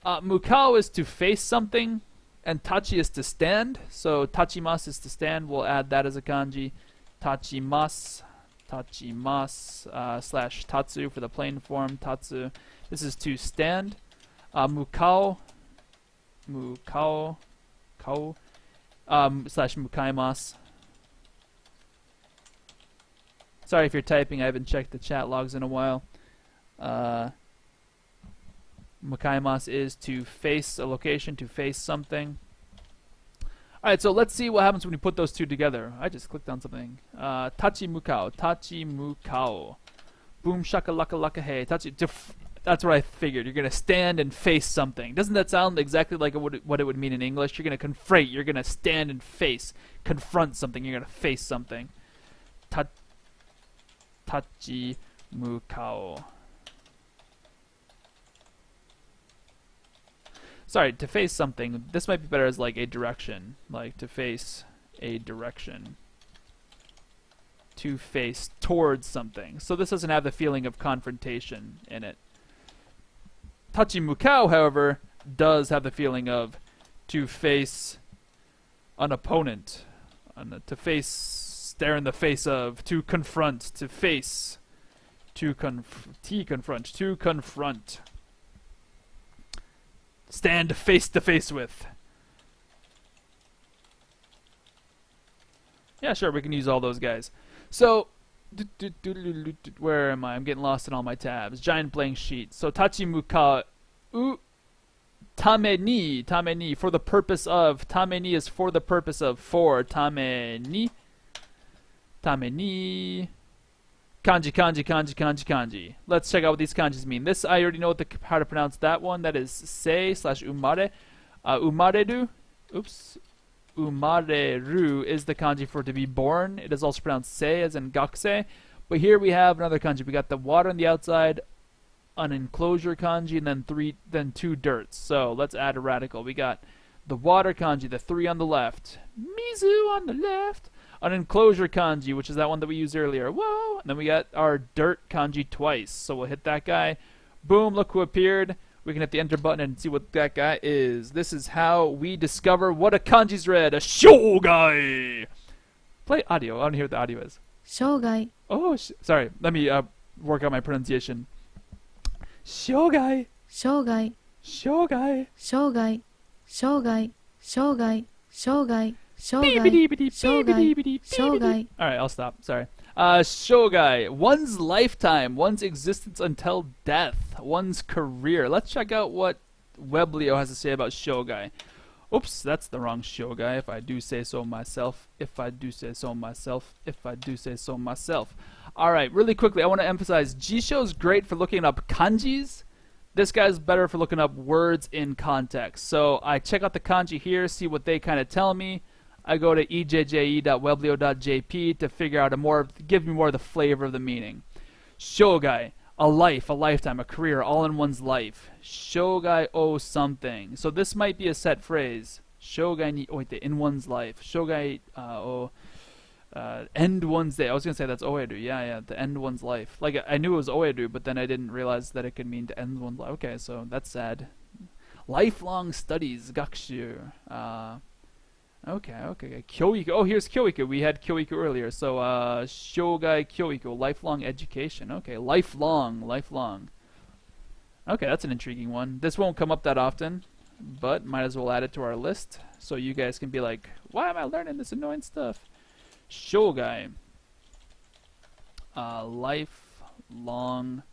Mukao is to face something, and tachi is to stand. So tachimasu is to stand. We'll add that as a kanji. Tachimasu. Slash tatsu for the plain form. Tatsu. This is to stand. Mukao. Slash mukaimasu. Sorry if you're typing, I haven't checked the chat logs in a while. Mukaimasu is to face a location, to face something. Alright, so let's see what happens when we put those two together. I just clicked on something. Tachimukao. Boom shaka laka laka hey. That's what I figured. You're going to stand and face something. Doesn't that sound exactly like what it would mean in English? You're going to confront. You're going to stand and face. Confront something. You're going to face something. Tachi mukao. Sorry, to face something. This might be better as like a direction. Like to face a direction. To face towards something. So this doesn't have the feeling of confrontation in it. Tachi mukao, however, does have the feeling of to face an opponent. To face, stare in the face of, to confront, to face, to confront, to confront. Stand face to face with. Yeah, sure, we can use all those guys. So, where am I? I'm getting lost in all my tabs. Giant blank sheet. So, tachimuka tame ni, for the purpose of. Tame ni is for the purpose of. For, tame ni. Kanji, kanji, kanji, kanji, kanji. Let's check out what these kanjis mean. This, I already know how to pronounce that one. That is sei / umare. Umareru. Oops. Umareru is the kanji for to be born. It is also pronounced sei as in gakusei. But here we have another kanji. We got the water on the outside, an enclosure kanji, and then two dirts. So let's add a radical. We got the water kanji, the 3 on the left. Mizu on the left. An enclosure kanji, which is that one that we used earlier. Whoa! And then we got our dirt kanji twice. So we'll hit that guy. Boom, look who appeared. We can hit the enter button and see what that guy is. This is how we discover what a kanji's read. A shogai! Play audio. I want to hear what the audio is. Shogai. Oh, sorry. Let me work out my pronunciation. Shogai. Shogai. Shogai. Shogai. Shogai. Shogai. Shogai. Shogai. Alright, I'll stop. Sorry. Shogai. One's lifetime, one's existence until death, one's career. Let's check out what Weblio has to say about Shogai. Oops, that's the wrong Shogai, if I do say so myself. If I do say so myself. If I do say so myself. Alright, really quickly, I want to emphasize Jisho's great for looking up kanjis. This guy's better for looking up words in context. So I check out the kanji here, see what they kind of tell me. I go to ejje.weblio.jp to figure out give me more of the flavor of the meaning. Shogai, a life, a lifetime, a career, all in one's life. Shogai o something. So this might be a set phrase. Shogai ni oite, in one's life. Shogai o end one's day. I was gonna say that's oeru. Yeah, to end one's life. Like I knew it was oeru, but then I didn't realize that it could mean to end one's life. Okay, so that's sad. Lifelong studies, gakushu. Okay. Kyoiku. Oh, here's Kyoiku. We had Kyoiku earlier. So, Shogai Kyoiku, lifelong education. Okay, lifelong. Okay, that's an intriguing one. This won't come up that often, but might as well add it to our list so you guys can be like, why am I learning this annoying stuff? Shogai. Lifelong.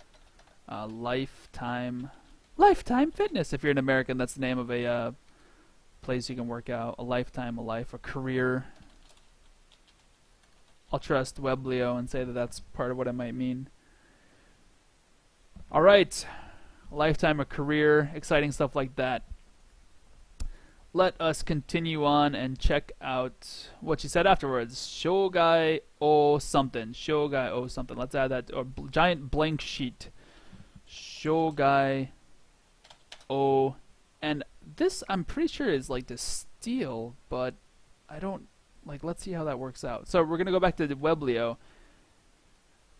Lifetime fitness. If you're an American, that's the name of a place you can work out. A lifetime, a life, a career. I'll trust Weblio and say that that's part of what it might mean. Alright. A lifetime, a career, exciting stuff like that. Let us continue on and check out what she said afterwards. Shogai o something. Shogai o something. Let's add that. Or giant blank sheet. Shogai o. And this, I'm pretty sure, is like to steal, but I don't, like, let's see how that works out. So we're going to go back to the Weblio.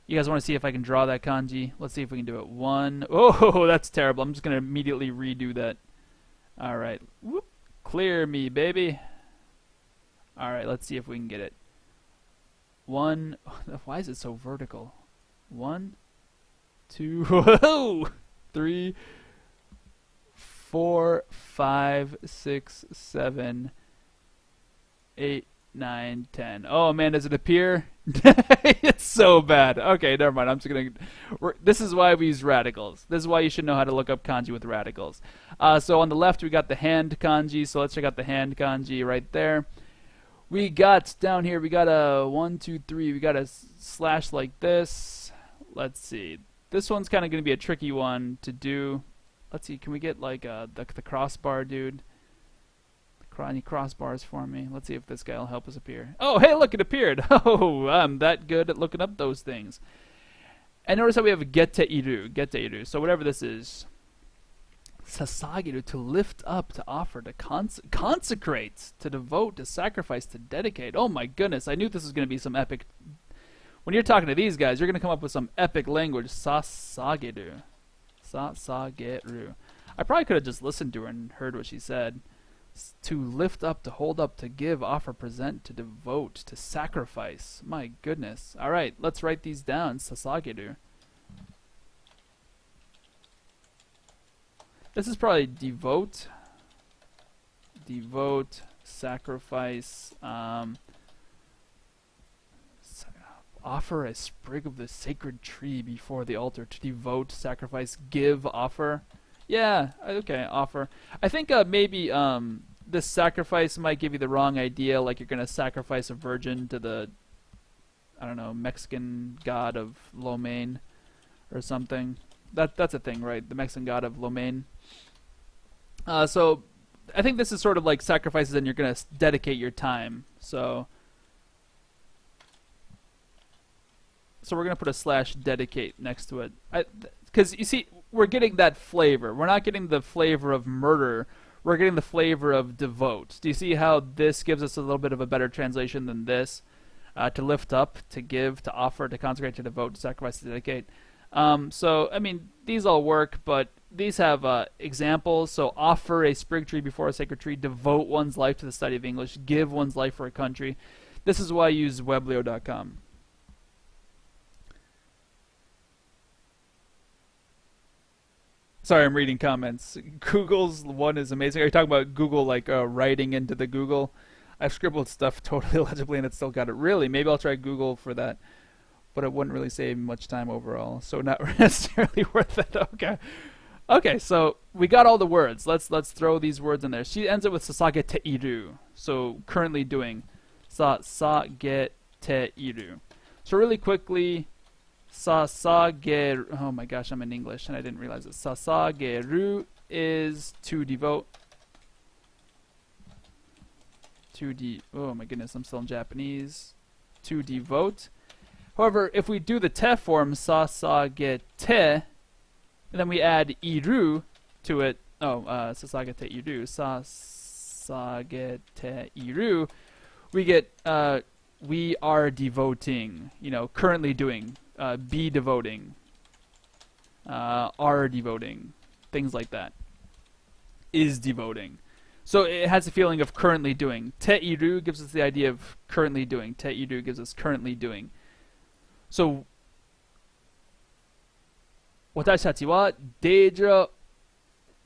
You guys want to see if I can draw that kanji? Let's see if we can do it. Oh, that's terrible. I'm just going to immediately redo that. Alright. Whoop. Clear me, baby. Alright, let's see if we can get it. Why is it so vertical? 1, 2, 3, 4, 5, 6, 7, 8, 9, 10. Oh man, does it appear? It's so bad. Okay, never mind. I'm just gonna. This is why we use radicals. This is why you should know how to look up kanji with radicals. So on the left we got the hand kanji. So let's check out the hand kanji right there. We got down here. We got a 1, 2, 3. We got a slash like this. Let's see. This one's kind of gonna be a tricky one to do. Let's see, can we get like the crossbar dude? Any crossbars for me? Let's see if this guy will help us appear. Oh, hey, look, it appeared. Oh, I'm that good at looking up those things. And notice how we have geteiru. So whatever this is. Sasagiru, to lift up, to offer, to consecrate, to devote, to sacrifice, to dedicate. Oh my goodness, I knew this was going to be some epic. When you're talking to these guys, you're going to come up with some epic language. Sasagiru. Sasagiru. I probably could have just listened to her and heard what she said. To lift up, to hold up, to give, offer, present, to devote, to sacrifice. My goodness. Alright, let's write these down. Sasagiru. This is probably devote, sacrifice, offer a sprig of the sacred tree before the altar, to devote, sacrifice, give, offer. Yeah, okay, offer. I think maybe this sacrifice might give you the wrong idea, like you're going to sacrifice a virgin to the, I don't know, Mexican god of lo mein or something. That's a thing, right? The Mexican god of lo mein. So I think this is sort of like sacrifices and you're going to dedicate your time. So we're going to put a / dedicate next to it. Because you see, we're getting that flavor. We're not getting the flavor of murder. We're getting the flavor of devote. Do you see how this gives us a little bit of a better translation than this? To lift up, to give, to offer, to consecrate, to devote, to sacrifice, to dedicate. So, I mean, these all work, but these have examples. So, offer a sprig tree before a sacred tree, devote one's life to the study of English, give one's life for a country. This is why I use weblio.com. Sorry, I'm reading comments. Google's one is amazing. Are you talking about Google, like, writing into the Google? I've scribbled stuff totally illegibly and it still got it. Really? Maybe I'll try Google for that. But it wouldn't really save much time overall, so not necessarily worth it. Okay, so we got all the words. Let's throw these words in there. She ends it with sasageteiru, so currently doing. Sasageteiru. So really quickly, sasageru. Oh my gosh, I'm in English and I didn't realize it. Sasageru is to devote. Oh my goodness, I'm still in Japanese. To devote. However, if we do the te form, sasagete, and then we add iru to it, sasagete iru, sasagete iru, we get we are devoting, currently doing, be devoting, are devoting, things like that, is devoting. So it has a feeling of currently doing. Te iru gives us the idea of currently doing. Te iru gives us currently doing. So, 私たちはデイジャ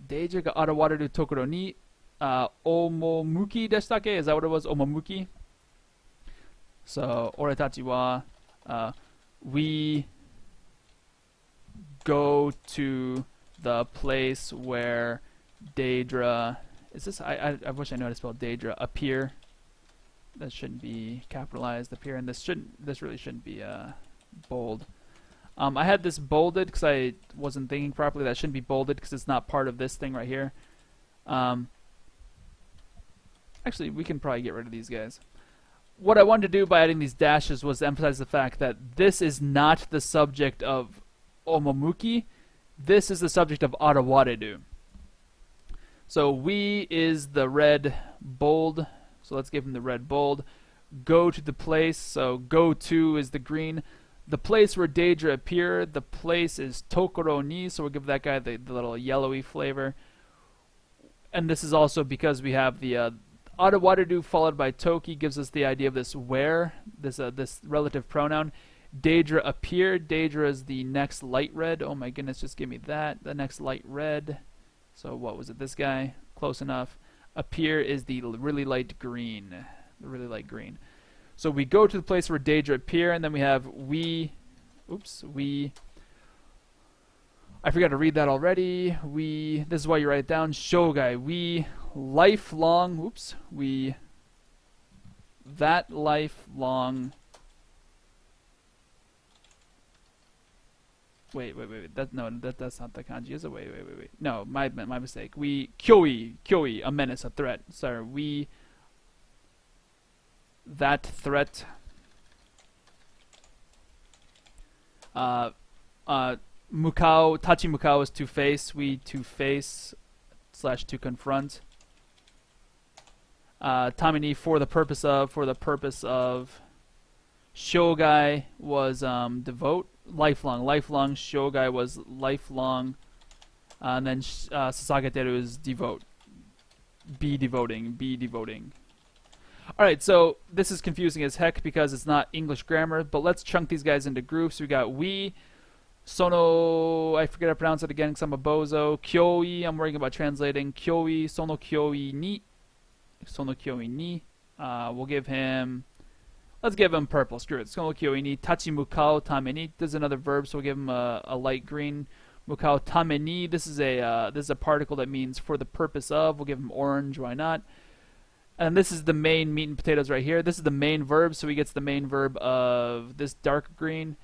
が現れるところに、赴でしたっけ? Is that what it was? 赴? So, 俺たちは、we go to the place where Daedra, is this, I wish I knew how to spell Daedra, appear. That shouldn't be capitalized, appear, and this really shouldn't be, bold. I had this bolded because I wasn't thinking properly. That shouldn't be bolded because it's not part of this thing right here. Actually, we can probably get rid of these guys. What I wanted to do by adding these dashes was to emphasize the fact that this is not the subject of omomuki. This is the subject of arawareru. So we is the red bold. So let's give him the red bold. Go to the place. So go to is the green. The place where Daedra appeared, the place is Tokoro ni, so we'll give that guy the little yellowy flavor. And this is also because we have the Arawareru followed by Toki gives us the idea of this where, this relative pronoun. Daedra appeared, Daedra is the next light red. Oh my goodness, just give me that. The next light red. So what was it, this guy? Close enough. Appear is the really light green. The really light green. So we go to the place where Daedra appear, and then we have I forgot to read that already. This is why you write it down. Shogai, that lifelong. Wait. That's not the kanji, is it? Wait. No, my mistake. Kyoi, a menace, a threat. Sorry, that threat Mukao, Tachi Mukao is to face. We to face / to confront. Tamini for the purpose of. Shogai was devote. Lifelong. Shogai was lifelong. And then Sasageteru is devote. Be devoting. Alright, so this is confusing as heck because it's not English grammar, but let's chunk these guys into groups. We got we, sono, I forget how to pronounce it again because I'm a bozo. Kyoi, I'm worrying about translating. Kyoi, sono kyoi ni. We'll give him, let's give him purple. Screw it. Sono kyoi ni. Tachi mukao tameni. There's another verb, so we'll give him a light green. Mukao tameni. This is a particle that means for the purpose of. We'll give him orange. Why not? And this is the main meat and potatoes right here. This is the main verb, so he gets the main verb of this dark green.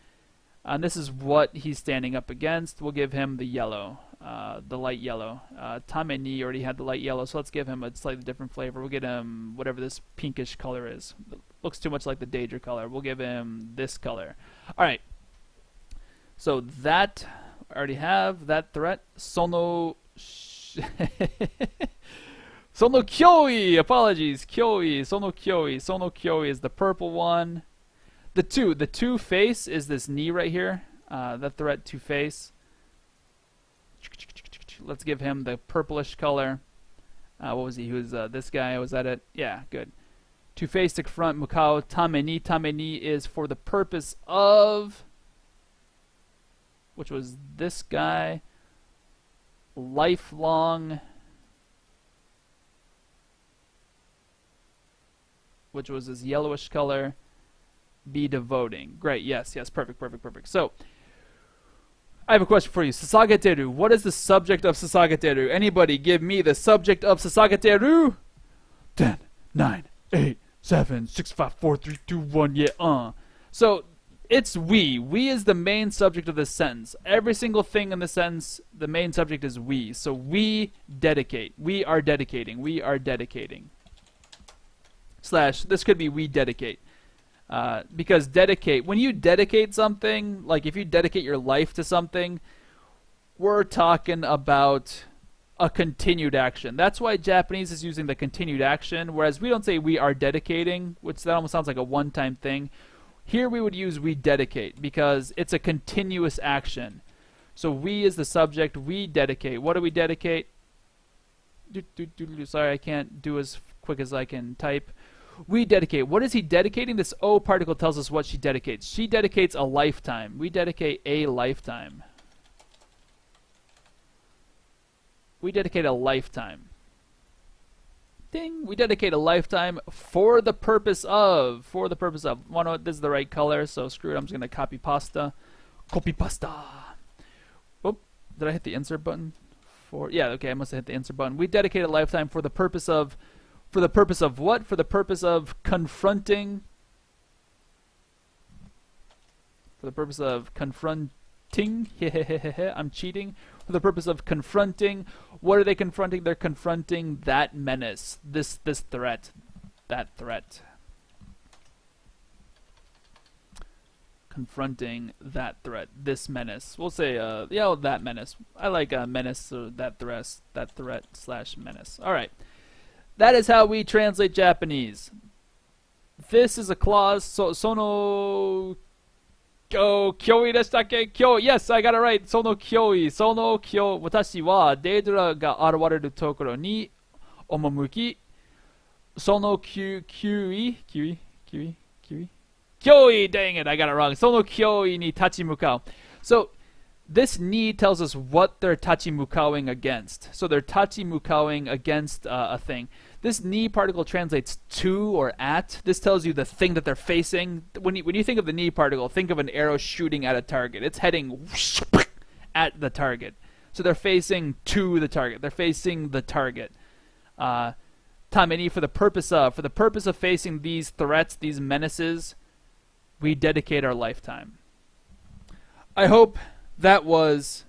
And this is what he's standing up against. We'll give him the yellow, the light yellow. Tameni already had the light yellow, so let's give him a slightly different flavor. We'll get him whatever this pinkish color is. It looks too much like the Daedra color. We'll give him this color. All right. So that I already have that threat. Sono kyoi. Apologies. Kyoi. Sono kyoi is the purple one. The two face is this knee right here. That threat to face. Let's give him the purplish color. What was he? Who was this guy? Was that it? Yeah, good. To face to confront Mukao. Tameni. Tameni is for the purpose of, which was this guy. Lifelong, which was his yellowish color. Be devoting. Great. Yes. Perfect. So, I have a question for you. Sasageteru. What is the subject of Sasageteru? Anybody give me the subject of Sasageteru? 10, 9, 8, 7, 6, 5, 4, 3, 2, 1. Yeah. So, it's we. We is the main subject of this sentence. Every single thing in the sentence, the main subject is we. So, we dedicate. We are dedicating. / this could be we dedicate. Because dedicate, when you dedicate something, like if you dedicate your life to something, we're talking about a continued action. That's why Japanese is using the continued action, whereas we don't say we are dedicating, which that almost sounds like a one-time thing. Here we would use we dedicate because it's a continuous action. So we is the subject, we dedicate. What do we dedicate? Sorry, I can't do as quick as I can type. We dedicate. What is he dedicating? This O particle tells us what she dedicates. She dedicates a lifetime. We dedicate a lifetime. We dedicate a lifetime. Ding. We dedicate a lifetime for the purpose of. Want to know this is the right color, so screw it. I'm just going to copy pasta. Copy pasta. Oh, did I hit the insert button? Yeah, okay, I must have hit the insert button. We dedicate a lifetime for the purpose of. For the purpose of what? For the purpose of confronting. For the purpose of confronting. I'm cheating. For the purpose of confronting. What are they confronting? They're confronting that menace. This threat. That threat. Confronting that threat. This menace. We'll say, that menace. I like menace or that threat / menace. Alright. That is how we translate Japanese. This is a clause. Sono kyoi deshitakke? Kyoi. Yes, I got it right. Sono kyoi. Sono kyoi. Watashi wa Daedra ga arawareru tokoro ni omomuki. Sono kyoi. Kyoi. Dang it, I got it wrong. Sono kyoi ni tachimukao. So, this ni tells us what they're tachimukauing against. So they're tachimukauing against a thing. This ni particle translates to or at. This tells you the thing that they're facing. When you think of the ni particle, think of an arrow shooting at a target. It's heading at the target. So they're facing to the target. They're facing the target. Tameni for the purpose of. For the purpose of facing these threats, these menaces, we dedicate our lifetime. I hope that was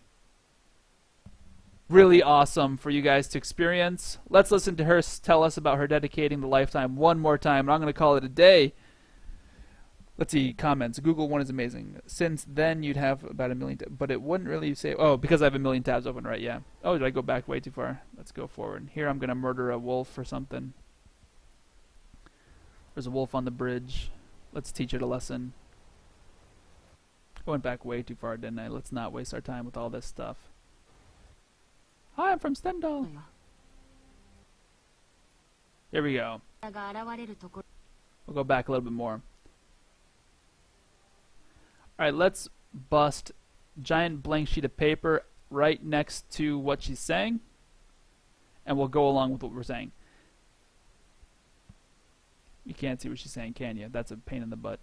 really awesome for you guys to experience. Let's listen to her tell us about her dedicating the lifetime one more time, and I'm going to call it a day. Let's see, comments. Google one is amazing. Since then, you'd have about a million, but it wouldn't really say. Oh, because I have a million tabs open, right? Yeah. Oh, did I go back way too far? Let's go forward. Here, I'm gonna murder a wolf or something. There's a wolf on the bridge. Let's teach it a lesson. I went back way too far, didn't I? Let's not waste our time with all this stuff. Hi, I'm from Stendhal. Here we go. We'll go back a little bit more. Alright, let's bust giant blank sheet of paper right next to what she's saying, and we'll go along with what we're saying. You can't see what she's saying, can you? That's a pain in the butt.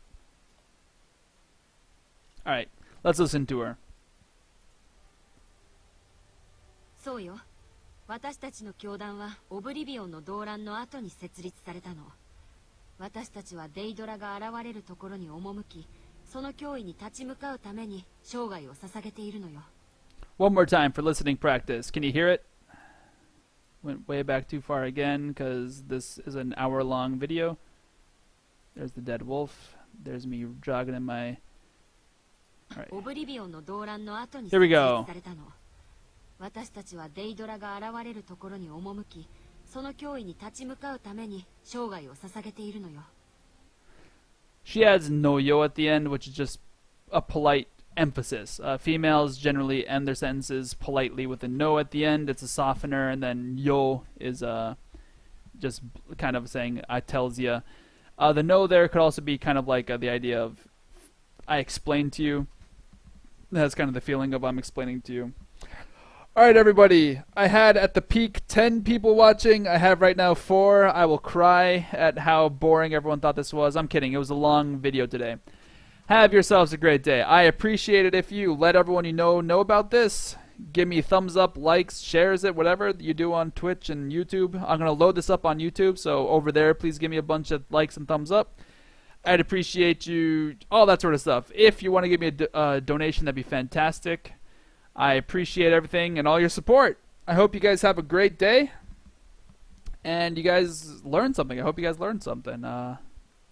Alright, let's listen to her. そうよ。私たちの教団はオブリビオンの動乱の後に設立されたの。私たちはデイドラが現れるところに赴き、その脅威に立ち向かうために生涯を捧げているのよ。One more time for listening practice. Can you hear it? Went way back too far again because this is an hour-long video. There's the dead wolf. There's me jogging in my... Alright. オブリビオンの動乱の後に Here 設 we 立 go. されたの。私たちはデイドラが現れるところに赴き、その脅威に立ち向かうために生涯を捧げているのよ。She adds no yo at the end, which is just a polite emphasis. Females generally end their sentences politely with a no at the end. It's a softener, and then yo is just kind of saying I tells ya. The no there could also be kind of like the idea of I explained to you. That's kind of the feeling of I'm explaining to you. Alright, everybody. I had at the peak 10 people watching. I have right now 4. I will cry at how boring everyone thought this was. I'm kidding. It was a long video today. Have yourselves a great day. I appreciate it if you let everyone you know about this. Give me thumbs up, likes, shares it, whatever you do on Twitch and YouTube. I'm going to load this up on YouTube, so over there, please give me a bunch of likes and thumbs up. I'd appreciate you, all that sort of stuff. If you want to give me a donation, that'd be fantastic. I appreciate everything and all your support. I hope you guys have a great day. And you guys learned something. I hope you guys learned something.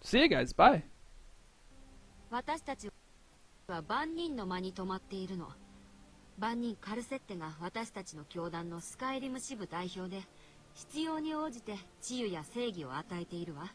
See you guys. Bye. 私たちは万人の間に泊まっているの。万人カルセッテが私たちの教団のスカイリム支部代表で、必要に応じて治癒や正義を与えているわ。